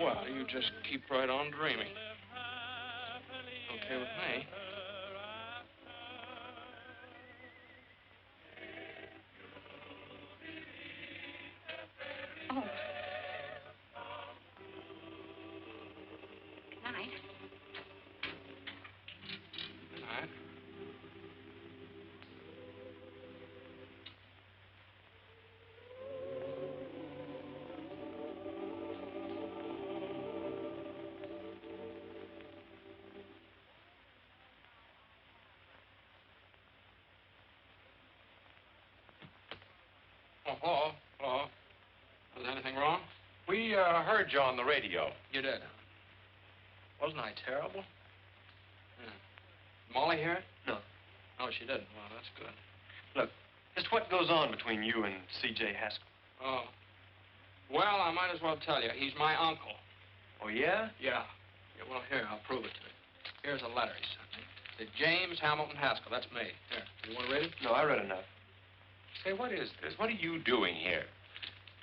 F: Well, you just keep right on dreaming. Okay with me.
B: Oh. Good night.
F: Good night. Oh, hello. Hello. Was anything wrong?
P: We heard you on the radio.
F: You did. Wasn't I terrible? Yeah. Molly hear it?
R: No.
F: Oh, she didn't. Well, that's good.
R: Look, just what goes on between you and C.J. Haskell?
F: Oh. Well, I might as well tell you. He's my uncle.
R: Oh, yeah?
F: Yeah. Yeah, well, here, I'll prove it to you. Here's a letter he sent me. To James Hamilton Haskell. That's me. Here. You want to read it?
R: No, I read enough.
P: Say, what is this? What are you doing here?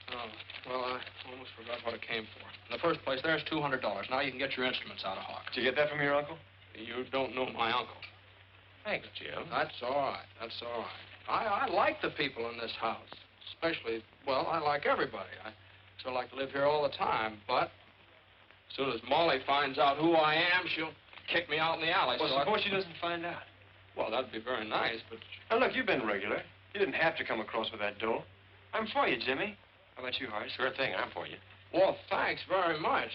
F: Oh, well, I almost forgot what it came for. In the first place, there's $200. Now you can get your instruments out of Hawk.
R: Did you get that from your uncle?
F: You don't know my uncle.
P: Thanks, Jim.
F: That's all right. That's all right. I like the people in this house. Especially, well, I like everybody. I still like to live here all the time, but as soon as Molly finds out who I am, she'll kick me out in the alley.
R: Well,
F: so
R: suppose she doesn't find out.
F: Well, that'd be very nice, but...
R: Now, look, you've been regular. You didn't have to come across with that dough. I'm for you, Jimmy. How about you, Horace?
P: Sure thing, I'm for you.
F: Well, thanks very much.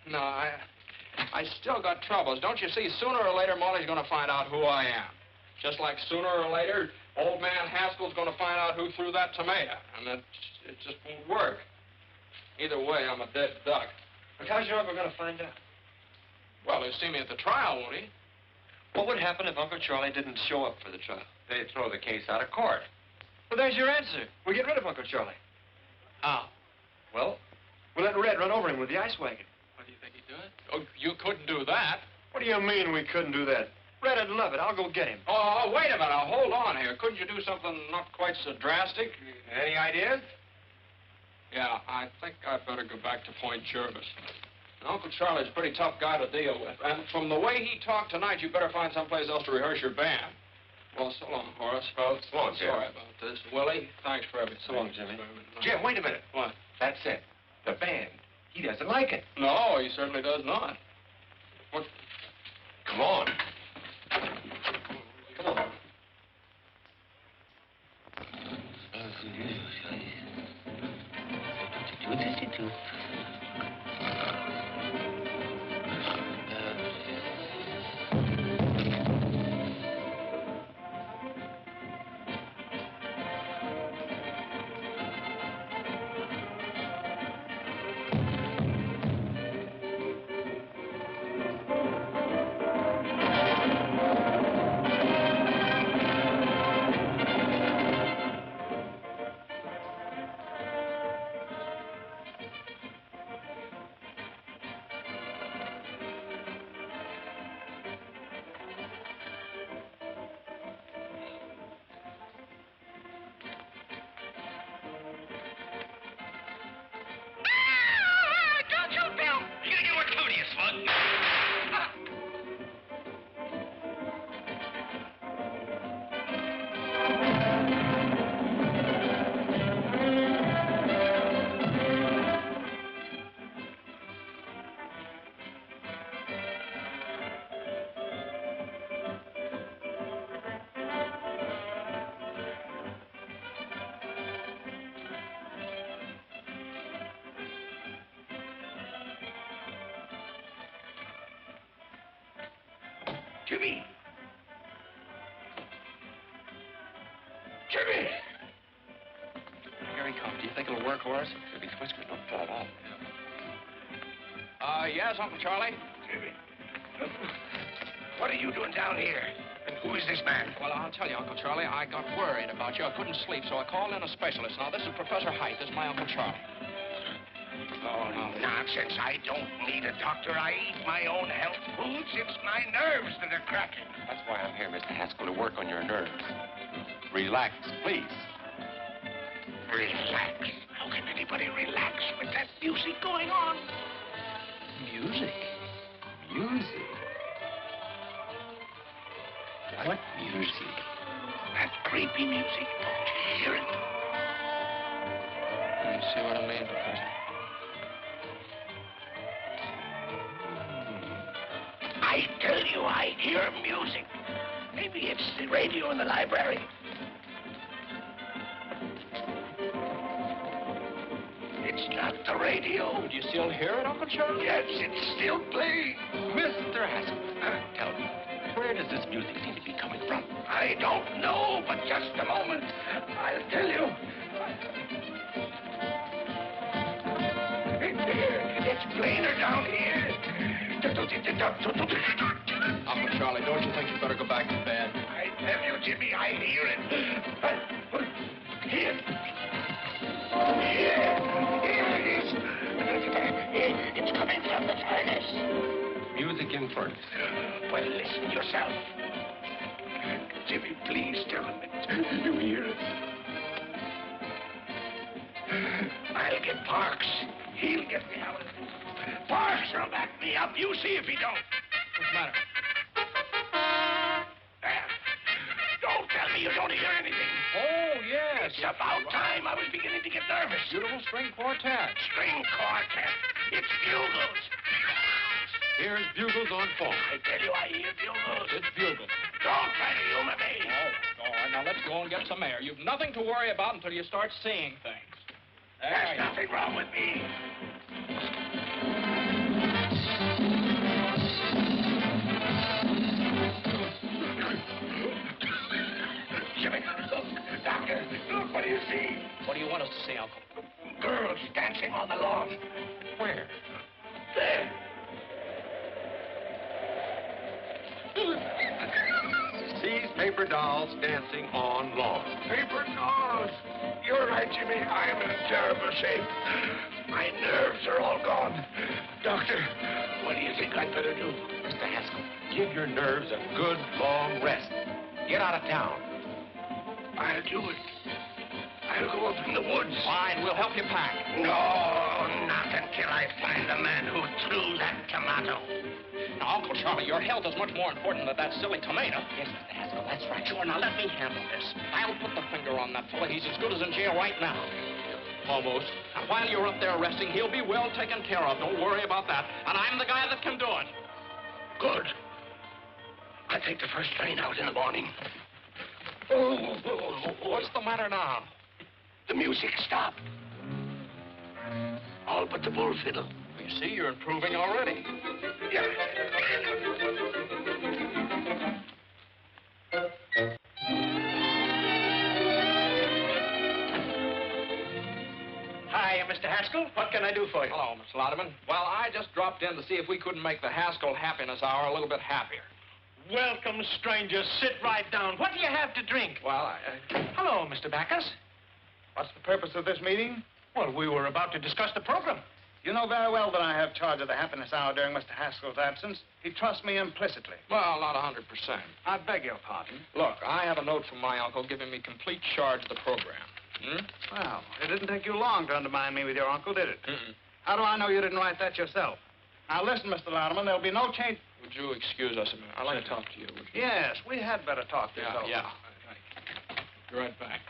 F: No, I still got troubles. Don't you see, sooner or later, Molly's going to find out who I am. Just like sooner or later, old man Haskell's going to find out who threw that tomato. And it just won't work. Either way, I'm a dead duck.
R: But how's your uncle going to find out?
F: Well, he'll see me at the trial, won't he?
R: What would happen if Uncle Charlie didn't show up for the trial?
P: They'd throw the case out of court.
R: Well, there's your answer. We'll get rid of Uncle Charlie.
F: How?
R: Well, we'll let Red run over him with the ice wagon.
F: What do you think he'd do it? Oh, you couldn't do that.
R: What do you mean we couldn't do that? Red'd love it. I'll go get him.
E: Oh, wait a minute. Now, hold on here. Couldn't you do something not quite so drastic?
R: Any ideas?
E: Yeah, I think I'd better go back to Point Jervis. Uncle Charlie's a pretty tough guy to deal with. And from the way he talked tonight, you better find someplace else to rehearse your band. Well, so long, Horace.
R: Well, so long, Jim.
E: Sorry about this. Willie, thanks for everything.
R: So long, Jimmy.
M: Jim, wait a minute.
E: What?
M: That's it. The band. He doesn't like it.
E: No, he certainly does not. What?
M: Come on.
R: Come on.
D: Jimmy! Jimmy!
E: Here he comes. Do you think it'll work, Horace?
M: If his whiskers don't fall off.
E: Yes, Uncle Charlie?
D: Jimmy. What are you doing down here? And who is this man?
E: Well, I'll tell you, Uncle Charlie, I got worried about you. I couldn't sleep, so I called in a specialist. Now, this is Professor Heidt. This is my Uncle Charlie.
D: Oh, nonsense. I don't need a doctor. I eat my own health foods. It's my nerves that are cracking.
M: That's why I'm here, Mr. Haskell, to work on your nerves. Relax, please.
D: Relax? How can anybody relax with that music going on?
M: Music? Music? What music?
D: That creepy music. Don't you hear it?
E: You see what I mean, Professor?
D: I tell you, I hear music. Maybe it's the radio in the library. It's not the radio.
E: Do you still hear it, Uncle Charlie?
D: Yes, it's still playing.
M: Mr. Haskell, tell me, where does this music seem to be coming from?
D: I don't know, but just a moment. I'll tell you. It's plainer down here.
E: Uncle Charlie, don't you think you better go back to bed?
D: I tell you, Jimmy, I hear it. Here. Here it is. It's coming from the furnace.
M: Music in furnace.
D: Well, listen yourself. Jimmy, please tell him it. You hear it? I'll get Parks. He'll get me out of it. Parks will back me up. You see if he don't.
E: What's the matter?
D: There. Don't tell me you don't hear anything.
E: Oh, yes.
D: It's about time. I was beginning to get nervous.
E: Beautiful string quartet.
D: String quartet. It's bugles.
F: Here's bugles on phone.
D: I tell you, I hear bugles.
F: It's bugles.
D: Don't try to humor me.
E: Oh, all right. Now, let's go and get some air. You've nothing to worry about until you start seeing things.
D: There's nothing wrong with me. Jimmy, look. Doctor, look. What do you see?
E: What do you want us to see, Uncle?
D: Girls dancing on the lawn.
M: Where?
D: There.
M: Sees paper dolls dancing on lawn.
D: Paper dolls. You're right, Jimmy. I'm in terrible shape. My nerves are all gone. Doctor, What do you think I'd better do?
M: Mr. Haskell, give your nerves a good, long rest. Get out of town.
D: I'll do it. I'll go up in the woods.
M: Fine, we'll help you pack.
D: No, not until I find the man who threw that tomato.
M: Now, Uncle Charlie, your health is much more important than that silly tomato. Yes, Mr. Haskell, that's right. Sure, now let me handle this. I'll put the finger on that fella. He's as good as in jail right now. Almost. And while you're up there resting, he'll be well taken care of. Don't worry about that. And I'm the guy that can do it.
D: Good. I'll take the first train out in the morning. Oh.
M: What's the matter now?
D: The music stopped. All but the bull fiddle.
M: You see, you're improving already.
D: Yeah.
Q: Hi, Mr. Haskell. What can I do for you?
E: Hello, Mr. Lauderman. Well, I just dropped in to see if we couldn't make the Haskell Happiness Hour a little bit happier.
Q: Welcome, stranger. Sit right down. What do you have to drink?
E: Well,
Q: Hello, Mr. Backus.
G: What's the purpose of this meeting?
Q: Well, we were about to discuss the program.
G: You know very well that I have charge of the happiness hour during Mr. Haskell's absence. He trusts me implicitly.
E: Well, not 100%.
G: I beg your pardon.
E: Look, I have a note from my uncle giving me complete charge of the program.
G: Well, it didn't take you long to undermine me with your uncle, did it?
E: Mm-mm.
G: How do I know you didn't write that yourself? Now, listen, Mr. Louderman, there'll be no change.
E: Would you excuse us a minute? I'd like to talk to you. Would you?
G: Yes, we had better talk this over.
E: Yeah. Be right back.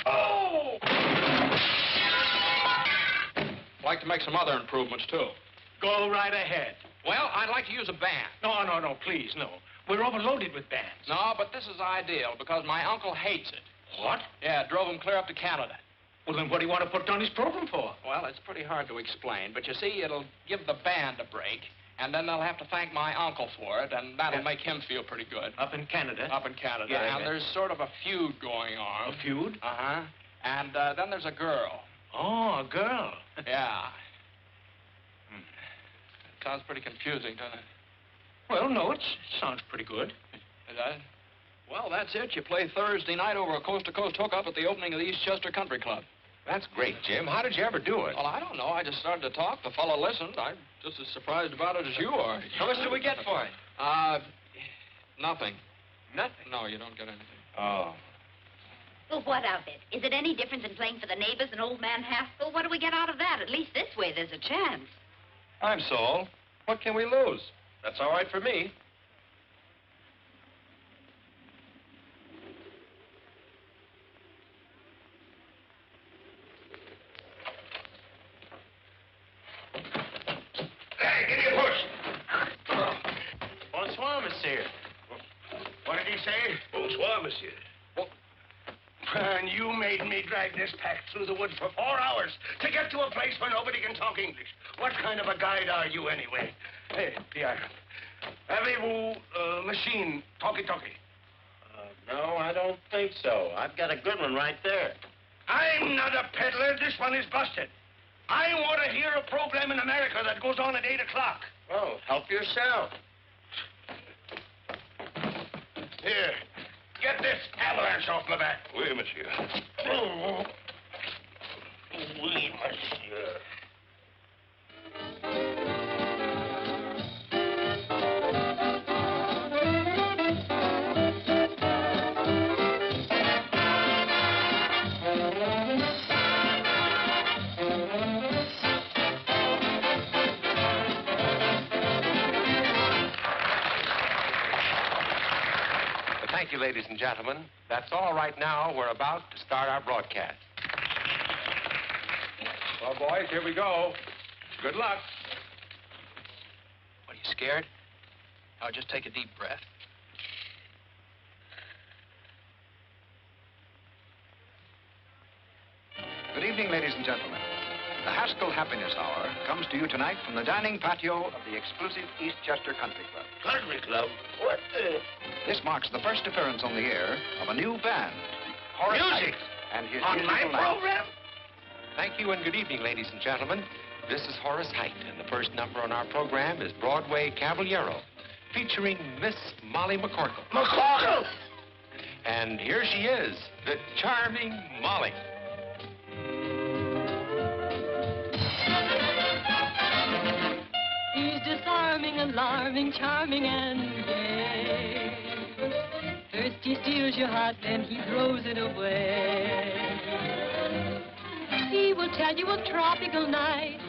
Q: Oh!
E: I'd like to make some other improvements, too.
Q: Go right ahead.
E: Well, I'd like to use a band.
Q: No, please, no. We're overloaded with bands.
E: No, but this is ideal because my uncle hates it.
Q: What?
E: Yeah, it drove him clear up to Canada.
Q: Well, then what do you want to put on his program for?
E: Well, it's pretty hard to explain, but you see, it'll give the band a break, and then they'll have to thank my uncle for it, and that'll make him feel pretty good.
Q: Up in Canada?
E: Up in Canada.
Q: Yeah,
E: and there's sort of a feud going on.
Q: A feud?
E: Uh-huh. And then there's a girl.
Q: Oh, a girl.
E: Yeah. Sounds pretty confusing, doesn't it?
Q: Well, no, it sounds pretty good.
E: Is that? Well, that's it. You play Thursday night over a coast-to-coast hookup at the opening of the Eastchester Country Club.
M: That's great, Jim. How did you ever do it?
E: Well, I don't know. I just started to talk. The fellow listened. I'm just as surprised about it as you are.
Q: How much do we get for it?
E: Nothing.
Q: Nothing?
E: No, you don't get anything.
M: Oh.
B: Well, what of it? Is it any different than playing for the neighbors and old man Haskell? What do we get out of that? At least this way there's a chance.
R: I'm Saul. What can we lose? That's all right for me.
D: Hey, give me a push.
Q: Bonsoir, monsieur.
D: What did he say? Bonsoir, monsieur. And you made me drag this pack through the woods for 4 hours to get to a place where nobody can talk English. What kind of a guide are you, anyway? Hey, Pierre, avez-vous machine talkie-talkie?
I: No, I don't think so. I've got a good one right there.
D: I'm not a peddler. This one is busted. I want to hear a program in America that goes on at 8 o'clock.
I: Well, help yourself.
D: Here, get this avalanche off my back.
I: Oui, monsieur.
D: Oh. Oui, monsieur.
M: Thank you, ladies and gentlemen. That's all right now. We're about to start our broadcast.
E: Well, boys, here we go. Good luck. What, are you scared? Now, just take a deep breath.
G: Good evening, ladies and gentlemen. The Haskell Happiness Hour comes to you tonight from the dining patio of the exclusive Eastchester Country Club.
D: Country Club? What the...
G: This marks the first appearance on the air of a new band, Horace
D: Music?
G: Heidt and his
D: On my
G: musical line.
D: program?
M: Thank you and good evening, ladies and gentlemen. This is Horace Heidt, and the first number on our program is Broadway Caballero, featuring Miss Molly McCorkle.
D: McCorkle?
M: And here she is, the charming Molly.
L: charming, charming and gay. First he steals your heart, then he throws it away. He will tell you of tropical nights,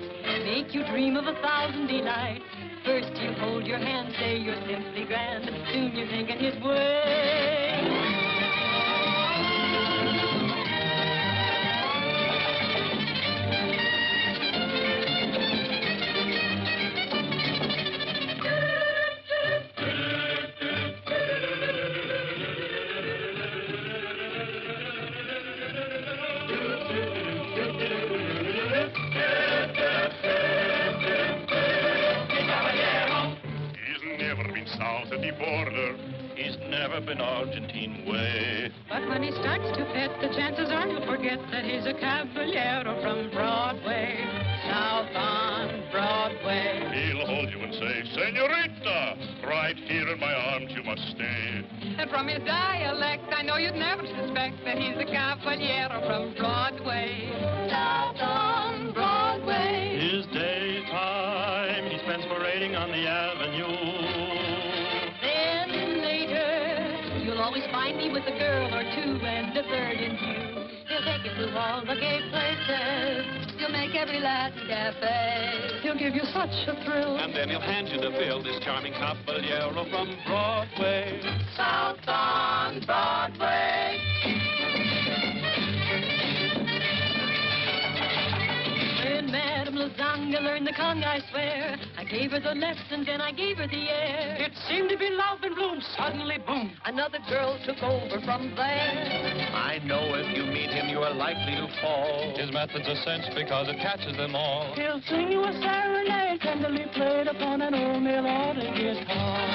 L: make you dream of 1,000 delights. First he'll hold your hand, say you're simply grand. Soon you're thinking his way.
O: South of the border, he's never been Argentine way.
L: But when he starts to pet, the chances are you'll forget that he's a caballero from Broadway, south on Broadway.
O: He'll hold you and say, Senorita, right here in my arms you must stay.
L: And from his dialect, I know you'd never suspect that he's a caballero from Broadway, south on Broadway.
O: His daytime he spends parading on the avenue.
L: You'll always find me with a girl or two and a third in view. He'll take you through all the gay places. He'll make every Latin cafe. He'll give you such a thrill.
O: And then he'll hand you the bill, this charming caballero from Broadway.
L: South on Broadway. When Madame Lasagna learned the conga, I swear, I gave her the lessons and I gave her the air.
J: It seemed to be love in bloom. Suddenly, boom,
L: another girl took over from there.
O: I know if you meet him, you are likely to fall. His method's a cinch because it catches them all.
J: He'll sing you a serenade, tenderly played upon an old melodic guitar.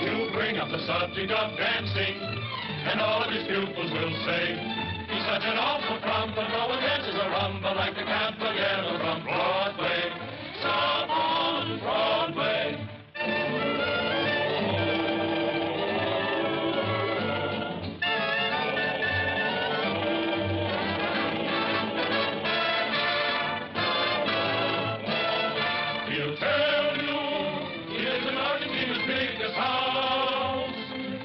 H: You bring up the subject of dancing, and all of his pupils will say, he's such an awful crumb, but no one dances a rumba like the caballero from Broadway, south on Broadway. He'll tell you he lives in Argentina's biggest house,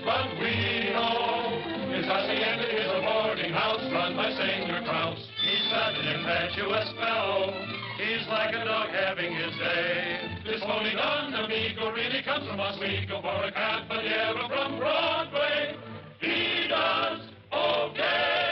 H: but we know his hacienda is a boarding house run by Senor Kraus. He's such an impetuous fellow. He's like a dog having his day. This phony Don Amigo really comes from Oswego for a caballero from Broadway. He does okay.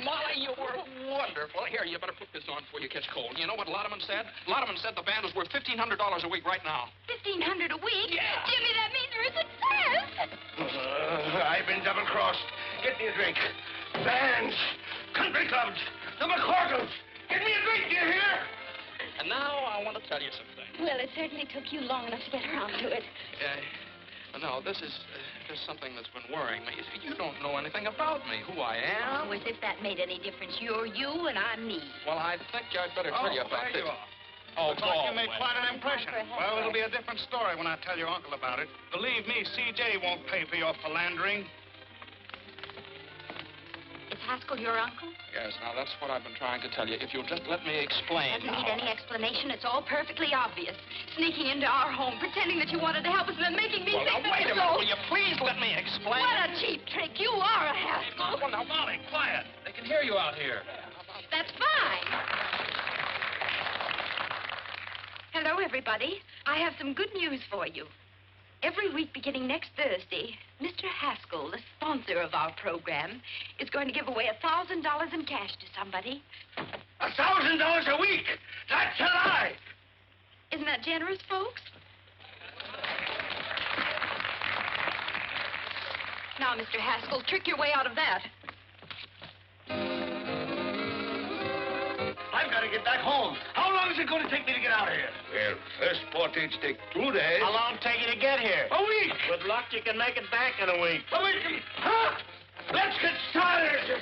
M: Molly, you
E: Well, here, you better put this on before you catch cold. You know what Lotterman said? Lotterman said the band was worth $1,500 a week right now.
B: $1,500 a week?
E: Yeah.
B: Jimmy, that means you're a success.
D: I've been double-crossed. Get me a drink. Bands, country clubs, the McCorkles. Get me a drink, do you hear?
E: And now I want to tell you something.
B: Well, it certainly took you long enough to get around to it.
E: No, this is just something that's been worrying me. You don't know anything about me, who I am.
B: Oh, as if that made any difference. You're you and I'm me.
E: Well, I think I'd better tell you about this.
G: Looks like you made quite an impression. Well, it'll be a different story when I tell your uncle about it. Believe me, C.J. won't pay for your philandering.
B: Is Haskell your uncle?
E: Yes, now that's what I've been trying to tell you. If you'll just let me explain.
B: Doesn't need any explanation. It's all perfectly obvious. Sneaking into our home, pretending that you wanted to help us, and then making me
E: Well,
B: think
E: now,
B: that
E: wait a
B: was
E: minute.
B: so...
E: Will you please let me explain?
B: What a cheap trick. You are a Haskell.
E: Well, now, Molly, quiet. They can hear you out here.
B: That's fine. Hello, everybody. I have some good news for you. Every week beginning next Thursday, Mr. Haskell, the sponsor of our program, is going to give away $1,000 in cash to somebody.
D: $1,000 a week? That's a lie!
B: Isn't that generous, folks? Now, Mr. Haskell, trick your way out of that.
D: I've got to get back home. How long is it going to take me to get out of here? Well, first portage take 2 days.
Q: How long take you to get here?
D: A week.
Q: With luck, you can make it back in a week.
D: A week? Huh? Let's get started.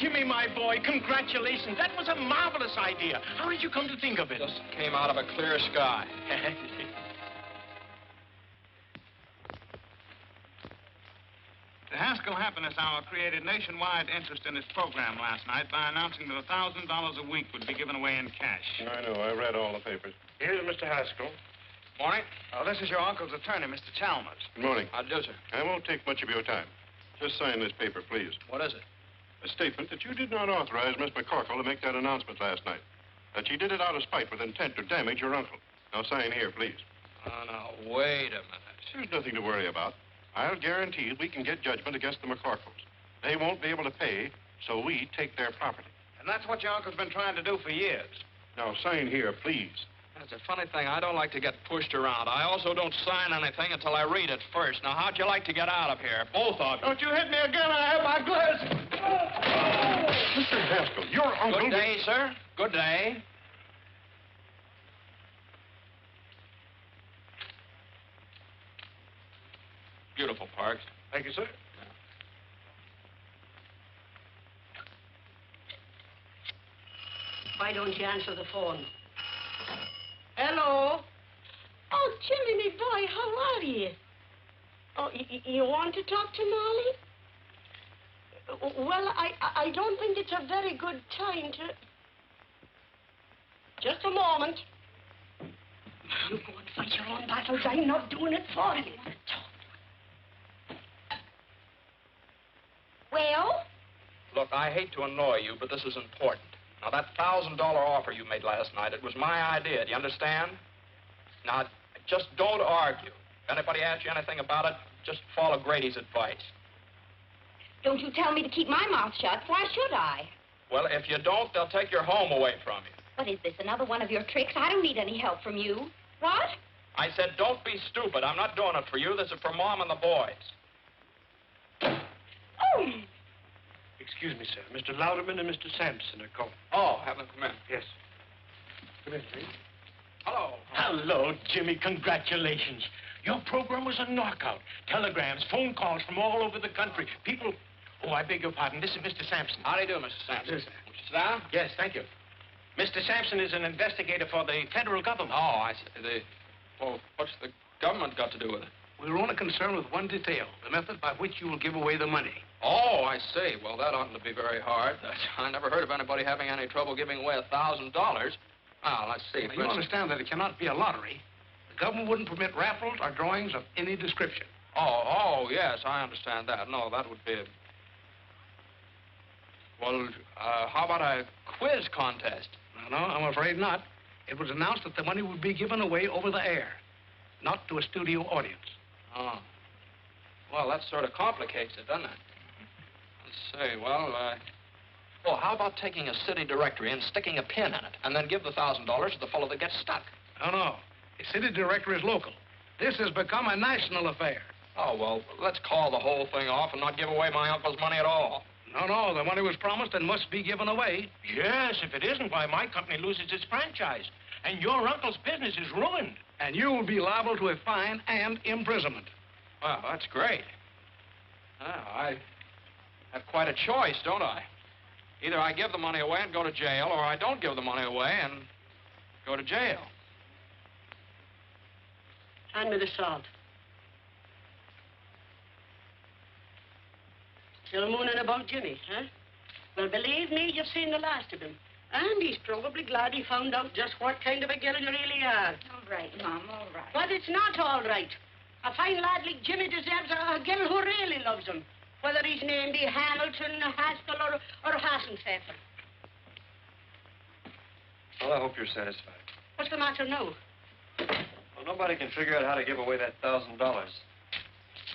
Q: Jimmy, my boy, congratulations. That was a marvelous idea. How did you come to think of it?
E: Just came out of a clear sky.
G: The Haskell Happiness Hour created nationwide interest in its program last night by announcing that $1,000 a week would be given away in cash.
R: I know. I read all the papers.
P: Here's Mr. Haskell.
E: Morning.
G: This is your uncle's attorney, Mr. Chalmers.
R: Good morning.
E: How do, sir?
R: I won't take much of your time. Just sign this paper, please.
E: What is it?
R: A statement that you did not authorize Miss McCorkle to make that announcement last night. That she did it out of spite with intent to damage your uncle. Now sign here, please.
E: Oh, now, wait a minute.
R: There's nothing to worry about. I'll guarantee we can get judgment against the McCorkles. They won't be able to pay, so we take their property.
G: And that's what your uncle's been trying to do for years.
R: Now sign here, please.
E: That's a funny thing. I don't like to get pushed around. I also don't sign anything until I read it first. Now, how'd you like to get out of here? Both of you.
G: Don't you hit me again. I have my glasses.
R: Mr. Haskell, your uncle...
E: Good day, sir. Good day. Beautiful, Parks.
P: Thank you, sir.
C: Why don't you answer the phone? Hello? Oh, Jimmy, me boy, how are you? Oh, you want to talk to Molly? Well, I don't think it's a very good time to... Just a moment. You go and fight your own battles. I'm not doing it for you.
B: Well?
E: Look, I hate to annoy you, but this is important. Now, that $1,000 offer you made last night, it was my idea. Do you understand? Now, just don't argue. If anybody asks you anything about it, just follow Grady's advice.
B: Don't you tell me to keep my mouth shut. Why should I?
E: Well, if you don't, they'll take your home away from you.
B: What is this, another one of your tricks? I don't need any help from you. What?
E: I said, don't be stupid. I'm not doing it for you. This is for Mom and the boys.
B: Oh!
P: Excuse me, sir. Mr. Louderman and Mr. Sampson are calling.
E: Oh, have them come in.
P: Yes. Come in, please.
E: Hello.
Q: Hello, Jimmy. Congratulations. Your program was a knockout. Telegrams, phone calls from all over the country. People... Oh, I beg your pardon. This is Mr. Sampson.
E: How do you do, Mr. Sampson?
Q: Yes.
E: Won't you sit down?
Q: Yes, thank you. Mr. Sampson is an investigator for the federal government.
E: Oh, I see. Well, what's the government got to do with it?
Q: We're only concerned with one detail, the method by which you will give away the money.
E: Oh, I see. Well, that oughtn't to be very hard. I never heard of anybody having any trouble giving away $1,000. Now, let's see.
Q: Now, you understand that it cannot be a lottery. The government wouldn't permit raffles or drawings of any description.
E: Oh, yes, I understand that. No, that would be... Well, how about a quiz contest?
Q: No, I'm afraid not. It was announced that the money would be given away over the air, not to a studio audience.
E: Oh. Well, that sort of complicates it, doesn't it? Say, well, oh, how about taking a city directory and sticking a pin in it, and then give the $1,000 to the fellow that gets stuck?
S: No. The city directory is local. This has become a national affair.
E: Oh, well, let's call the whole thing off and not give away my uncle's money at all.
S: No, the money was promised and must be given away.
Q: Yes, if it isn't, why, my company loses its franchise. And your uncle's business is ruined.
S: And you will be liable to a fine and imprisonment.
E: Well, that's great. I have quite a choice, don't I? Either I give the money away and go to jail, or I don't give the money away and go to jail.
C: Hand me the salt. Still mooning about Jimmy, huh? Well, believe me, you've seen the last of him. And he's probably glad he found out just what kind of a girl you really are.
B: All right, Mom, all right.
C: But it's not all right. A fine lad like Jimmy deserves a girl who really loves him. Whether he's named Hamilton, Haskell, or Hassenpfeffer.
T: Well, I hope you're satisfied.
C: What's the matter now?
T: Well, nobody can figure out how to give away that $1,000.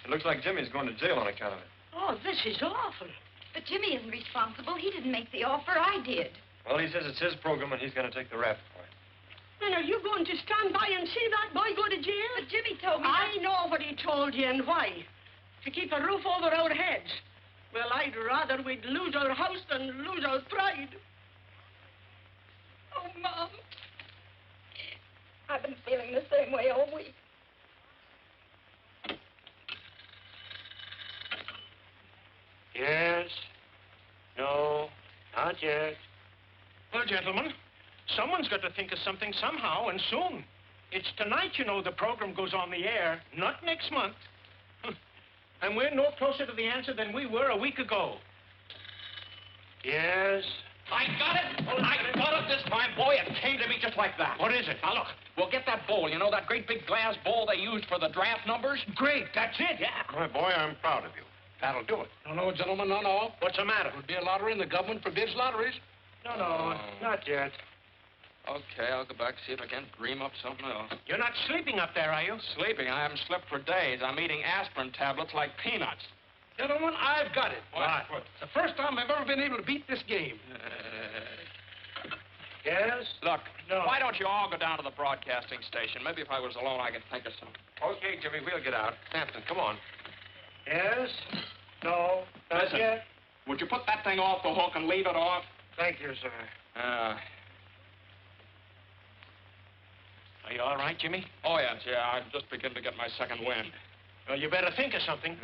T: It looks like Jimmy's going to jail on account of it.
C: Oh, this is awful.
B: But Jimmy isn't responsible. He didn't make the offer. I did.
T: Well, he says it's his program and he's going to take the rap for it.
C: Then are you going to stand by and see that boy go to jail?
B: But Jimmy told me
C: I know what he told you and why. To keep a roof over our heads. Well, I'd rather we'd lose our house than lose our pride.
B: Oh, Mom. I've been feeling the same way all week.
Q: Yes. No. Not yet. Well, gentlemen, someone's got to think of something somehow, and soon. It's tonight, you know, the program goes on the air, not next month. And we're no closer to the answer than we were a week ago. Yes.
M: I got it! I got it this time, boy. It came to me just like that.
Q: What is it?
M: Now, look, we'll get that bowl. You know, that great big glass bowl they used for the draft numbers?
Q: Great, that's it.
M: Yeah.
R: My boy, I'm proud of you. That'll do it.
S: No, gentlemen, no.
Q: What's the matter?
S: It would be a lottery and the government forbids lotteries.
Q: No, not yet.
E: Okay, I'll go back and see if I can dream up something else.
Q: You're not sleeping up there, are you?
E: Sleeping? I haven't slept for days. I'm eating aspirin tablets like peanuts.
S: Gentlemen, I've got it.
E: What?
S: The first time I've ever been able to beat this game.
Q: Yes?
E: Look,
Q: No.
E: why don't you all go down to the broadcasting station? Maybe if I was alone, I could think of something.
T: Okay, Jimmy, we'll get out. Sampson, come on.
Q: Yes? No, not
E: Listen,
Q: yet.
E: would you put that thing off the hook and leave it off?
Q: Thank you, sir. Are you all right, Jimmy?
E: Oh, yes, yeah. I'm just beginning to get my second wind.
Q: Well, you better think of something.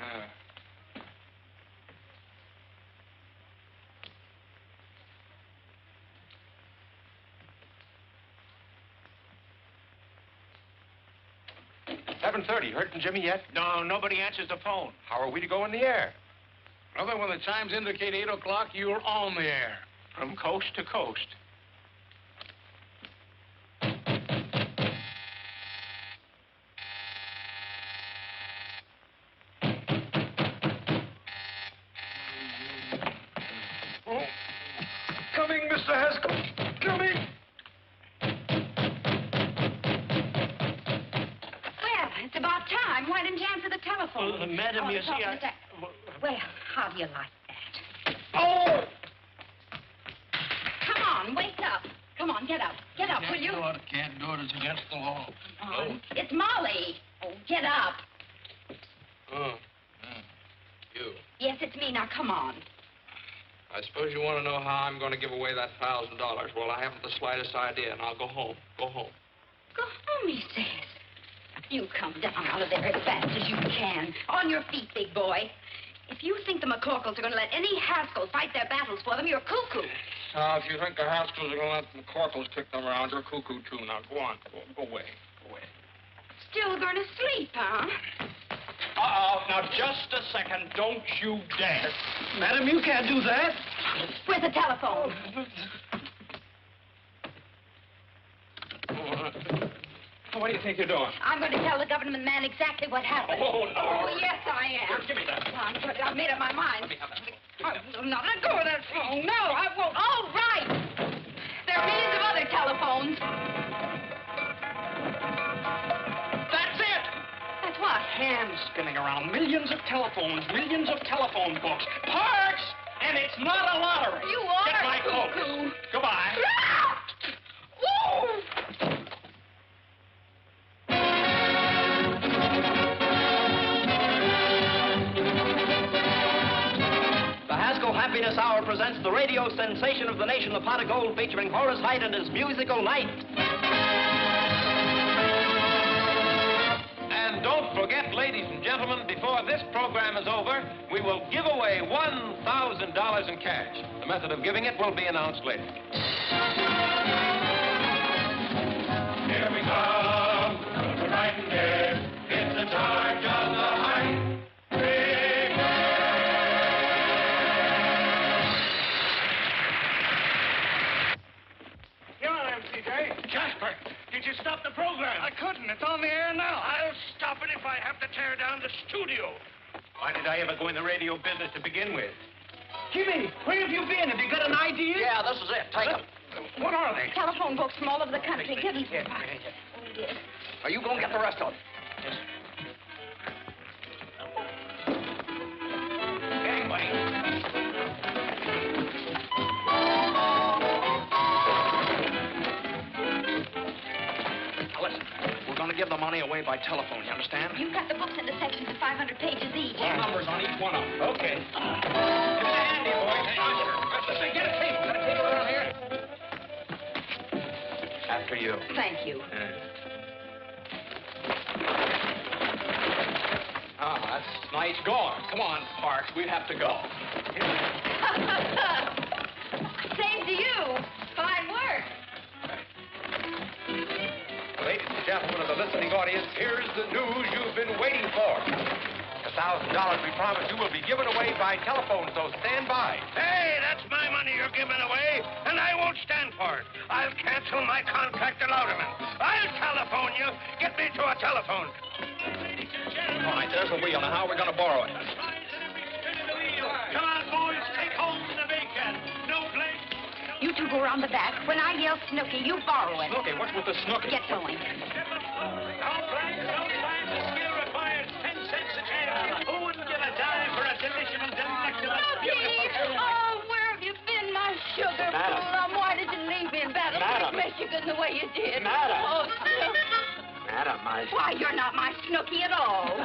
T: $7:30. Heard from Jimmy yet?
Q: No, nobody answers the phone.
T: How are we to go in the air?
S: Brother, when the chimes indicate 8 o'clock, you're on the air.
Q: From coast to coast.
S: Coming, Mr. Haskell. Coming.
B: Well, it's about time. Why didn't you answer the telephone?
Q: Madam, you
B: it's
Q: see,
B: all Well, how do you like that?
Q: Oh!
B: Come on, wake up. Come on, get up. Get up, will you?
S: Can't do it. It's against the law.
B: It's Molly. Oh, get up.
E: You.
B: Yes, it's me. Now, come on.
E: I suppose you want to know how I'm going to give away that $1,000. Well, I haven't the slightest idea, and I'll go home. Go home.
B: Go home, he says. You come down out of there as fast as you can. On your feet, big boy. If you think the McCorkles are going to let any Haskell fight their battles for them, you're cuckoo.
E: Now, if you think the Haskells are going to let the McCorkles kick them around, you're cuckoo, too. Now, go on. Go away. Go away.
B: Still going to sleep, huh?
M: Now, just a second. Don't you dare.
S: Madam, you can't do that.
B: Where's the telephone?
E: What do you think you're doing?
B: I'm going to tell the government man exactly what happened.
E: Oh, no.
B: Oh, yes, I am.
E: Here, give me that.
B: I've made up my mind.
E: Let me have that.
B: No, let go of that phone. No, I won't. All right. There are millions of other telephones.
M: That's it.
B: That's what?
M: Hands spinning around. Millions of telephones. Millions of telephone books. Parts! And it's not a lottery.
B: You are
M: Get my
B: cuckoo.
M: clothes. Goodbye.
U: The Haskell Happiness Hour presents the radio sensation of the nation, the Pot of Gold, featuring Horace Heidt and his musical night.
V: And don't forget, ladies and gentlemen, before this program is over, we will give away $1,000 in cash. The method of giving it will be announced later.
H: Here we come, we're riding here. It's the charge of the Height Brigade.
Q: Here I am, CJ.
D: Jasper, did you stop the program?
Q: I couldn't. It's on the air now.
D: I'll stop it if I have to tear down the studio. Why did I ever go in the radio business to begin with?
Q: Jimmy, where have you been? Have you got an idea?
M: Yeah, this is it. Take them.
D: What are they?
B: Telephone books from all over the country. Give them
D: Here,
B: some.
D: here, here.
B: Oh, yes.
M: Are you going to get the rest of them?
D: Anyway.
M: Now, listen. We're going to give the money away by telephone, you understand?
B: You cut the books into sections of 500 pages each.
M: Phone numbers on each one of them.
D: Okay. Give me the hand here, boys. Hey, Usher, get a table. Got a table around here?
M: After you.
B: Thank you.
M: Oh, that's nice going. Come on, Parks. We have to go.
B: Same to you. Fine work.
V: Ladies and gentlemen of the listening audience, here's the news you've been waiting for. The $1,000 we promised you will be given away by telephone, so stand by.
D: Hey, that's my money you're giving away, and I won't stand for it. I'll cancel my contract to Louderman. I'll telephone you. Get me to a telephone.
M: All right, there's the wheel. Now, how are we going to borrow it?
D: Come on, boys. Take home the bacon. No blame.
B: You two go around the back. When I yell Snooky, you borrow it.
M: Snooky? What's with the Snooky?
B: Get going.
D: No blame. The skill requires 10 cents a chance. Who wouldn't give a dime for a delicious, delectable, beautiful...
B: Oh, where have you been, my sugar
M: Madam.
B: plum? Why did you leave me in Battle
M: Madam.
B: Creek, Michigan, the way you did?
M: Madam.
B: Oh, Snooky.
M: Madam, I...
B: Why, you're not my Snooky at all.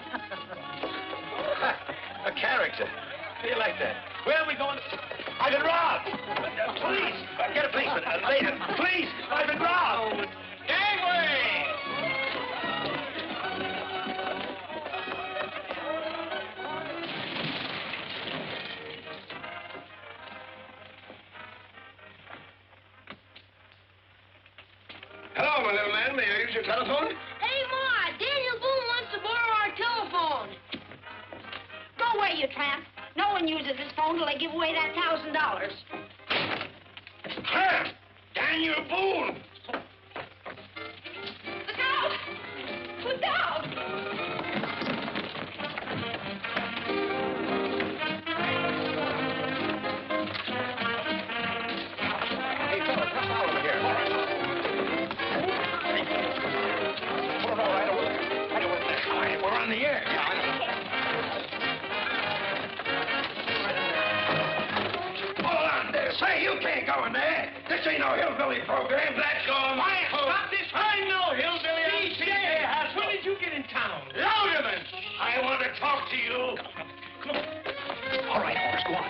V: A character. How do you like that? Where are we going? I've been robbed. Police. Get a policeman. Later. Police. I've been robbed. Gangway. Hello, my little man. May I use your telephone?
C: Hey, Ma, Daniel Boone wants to borrow our telephone.
B: Go away, you tramp. No one uses his phone till they give away that $1,000.
D: Tramp! Daniel Boone!
B: Look out! Look out!
V: Hey, fella, come out over here. All right. Put it all right over there. Right over there. All right, we're on the air. Yeah, I know. Hold on there. Say, you can't go in there. This ain't no hillbilly program. Let's go.
Q: Quiet, stop this. I'm no hillbilly.
D: DJ,
Q: when did you get in town?
D: Louderman! I want to talk to you.
Q: Come on.
M: All right, Horace, go on.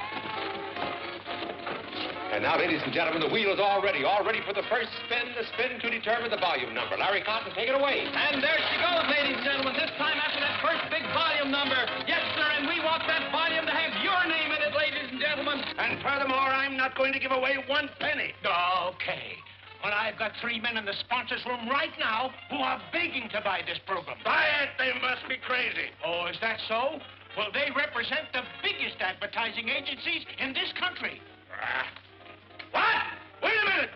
V: And now, ladies and gentlemen, the wheel is all ready for the first spin, the spin to determine the volume number. Larry Cotton, take it away.
F: And there she goes, ladies and gentlemen. This time after that first big volume number. Yes, sir, and we want that volume to have your name in it, ladies and gentlemen.
D: And furthermore, I'm not going to give away 1 penny.
Q: Okay. Well, I've got 3 men in the sponsors' room right now who are begging to buy this program.
D: Buy it? They must be crazy.
Q: Oh, is that so? Well, they represent the biggest advertising agencies in this country.
D: What? Wait a minute.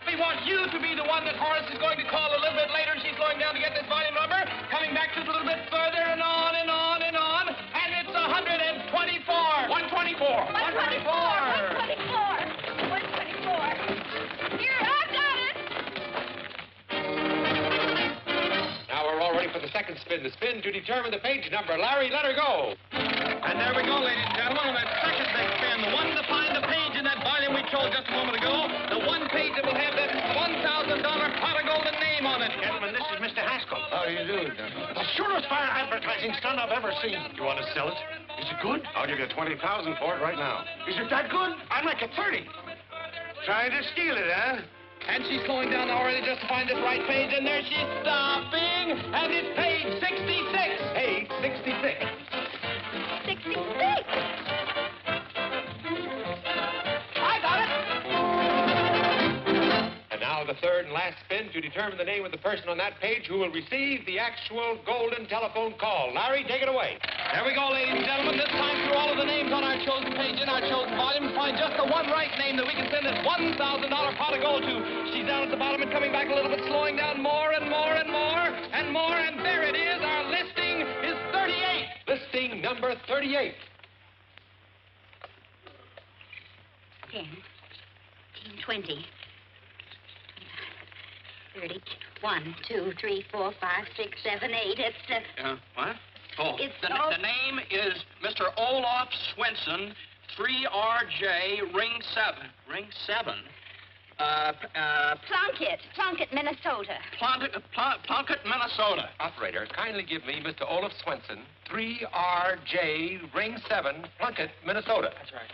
F: We want you to be the one that Horace is going to call a little bit later. She's going down to get this volume number, coming back just a little bit further and on and on and on. And it's 124. 124.
B: 124. Here, I've got it.
V: Now we're all ready for the second spin.
A: the spin to determine the page number. Larry, let her go.
E: And there we go, ladies and gentlemen, on that second big spin. The one to find the page in that volume we showed just a moment ago. The one page that will have that $1,000 pot of golden name on it.
Q: Gentlemen, this is Mr. Haskell.
D: How do you do, gentlemen?
Q: The surest fire advertising stunt I've ever seen. You want to sell it? Is it good?
R: I'll give you $20,000 for it right now.
Q: Is it that good? I'd like it 30.
D: Trying to steal it, huh?
E: And she's slowing down already just to find this right page, and there she's stopping, and it's page 66. Page 66.
B: 66.
E: I got it.
A: And now the third and last spin to determine the name of the person on that page who will receive the actual golden telephone call. Larry, take it away.
E: There we go, ladies and gentlemen. This time through all of the names on our chosen page in our chosen volume, find just the one right name that we can send this $1,000 pot of gold to. She's down at the bottom and coming back a little bit, slowing down more and more and more and more, and there it is. Our listing is 38.
A: Listing number 38.
B: 10, 20, 30, 1, 2, 3, 4, 5, 6, 7, 8. It's
M: What? Oh,
B: It's
M: the
B: all-
M: name is Mr. Olaf Swenson, 3RJ, Ring 7. Ring 7?
B: Plunkett, Minnesota.
M: Plunkett, Minnesota.
A: Operator, kindly give me Mr. Olaf Swenson, 3RJ, Ring 7, Plunkett, Minnesota.
M: That's right.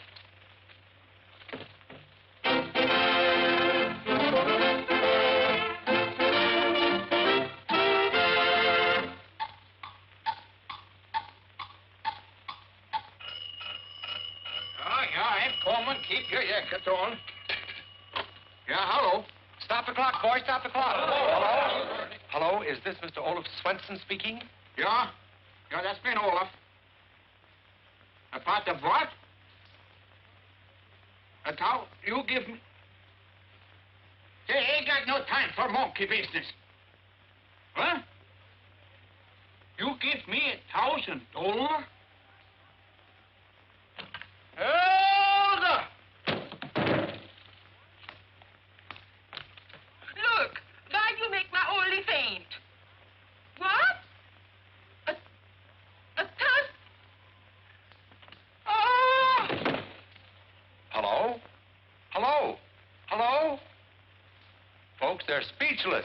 Q: Coleman, keep your jackets on.
A: Yeah, hello. Stop the clock, boy. Stop the clock. Hello? Hello, is this Mr. Olaf Swenson speaking?
Q: Yeah? Yeah, that's been Olaf. About the what? That's how you give me... Say, ain't got no time for monkey business. What? You give me $1,000? Hold up!
C: Look, why you make my only faint? What? A tusk? Oh!
A: Hello? Hello? Hello? Folks, they're speechless.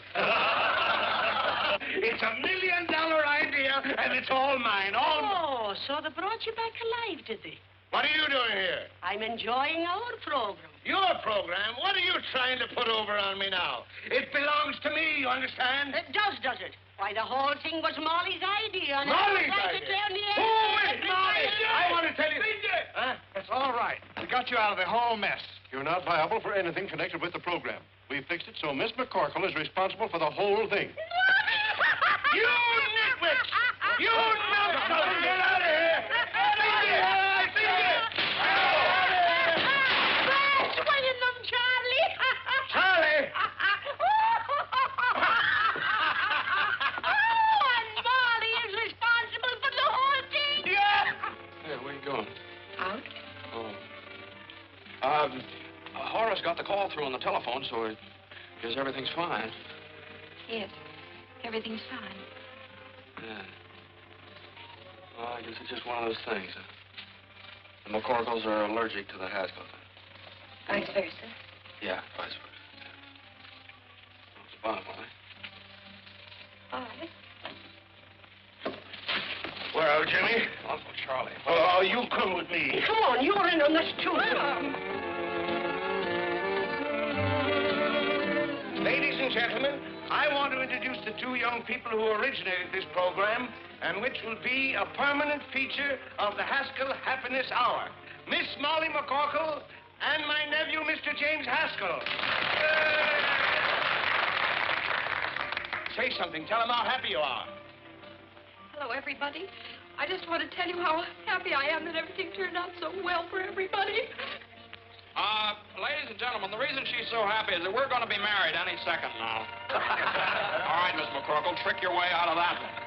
Q: It's $1 million idea, and it's all mine, all mine.
C: Oh, so they brought you back alive, did they?
D: What are you doing here?
C: I'm enjoying our program.
D: Your program? What are you trying to put over on me now? It belongs to me, you understand?
C: It does it? Why, the whole thing was Molly's idea. And
D: Molly's
C: I was
D: idea?
C: down the
D: Who is Molly? I want to tell you...
Q: Huh? That's all right. We got you out of the whole mess.
R: You're not liable for anything connected with the program. We fixed it so Miss McCorkle is responsible for the whole thing.
D: You nitwit! You numbskull! Get out of here! Charlie!
C: And Molly is responsible for the whole thing.
D: Yeah!
E: Hey, where you going?
B: Out?
E: Oh. Horace got the call through on the telephone, so it guess everything's fine.
B: Yes, everything's fine.
E: Yeah. Well, I guess it's just one of those things. The McCorkles are allergic to the Haskells.
B: Vice versa.
E: Yeah, vice versa. Bye, Molly.
B: Bye.
D: Where are we, Jimmy?
E: Uncle Charlie.
D: Oh, you come with me.
C: Come on, you're in on this too.
D: Ladies and gentlemen, I want to introduce the two young people who originated this program and which will be a permanent feature of the Haskell Happiness Hour. Miss Molly McCorkle and my nephew, Mr. James Haskell. Say something. Tell them how happy you are.
B: Hello, everybody. I just want to tell you how happy I am that everything turned out so well for everybody.
E: Ladies and gentlemen, the reason she's so happy is that we're going to be married any second now. All right, Miss McCorkle, trick your way out of that one.